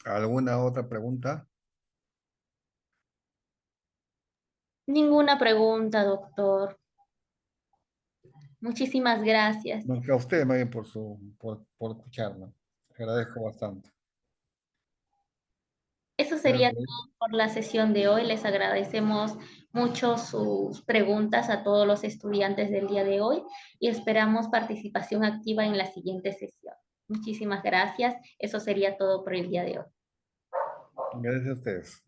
¿Alguna otra pregunta? Ninguna pregunta, doctor. Muchísimas gracias. No, que a usted, más bien, por escucharme. Agradezco bastante. Eso sería Cuídate. todo por la sesión de hoy. Les agradecemos mucho sus preguntas a todos los estudiantes del día de hoy y esperamos participación activa en la siguiente sesión. Muchísimas gracias. Eso sería todo por el día de hoy. Gracias a ustedes.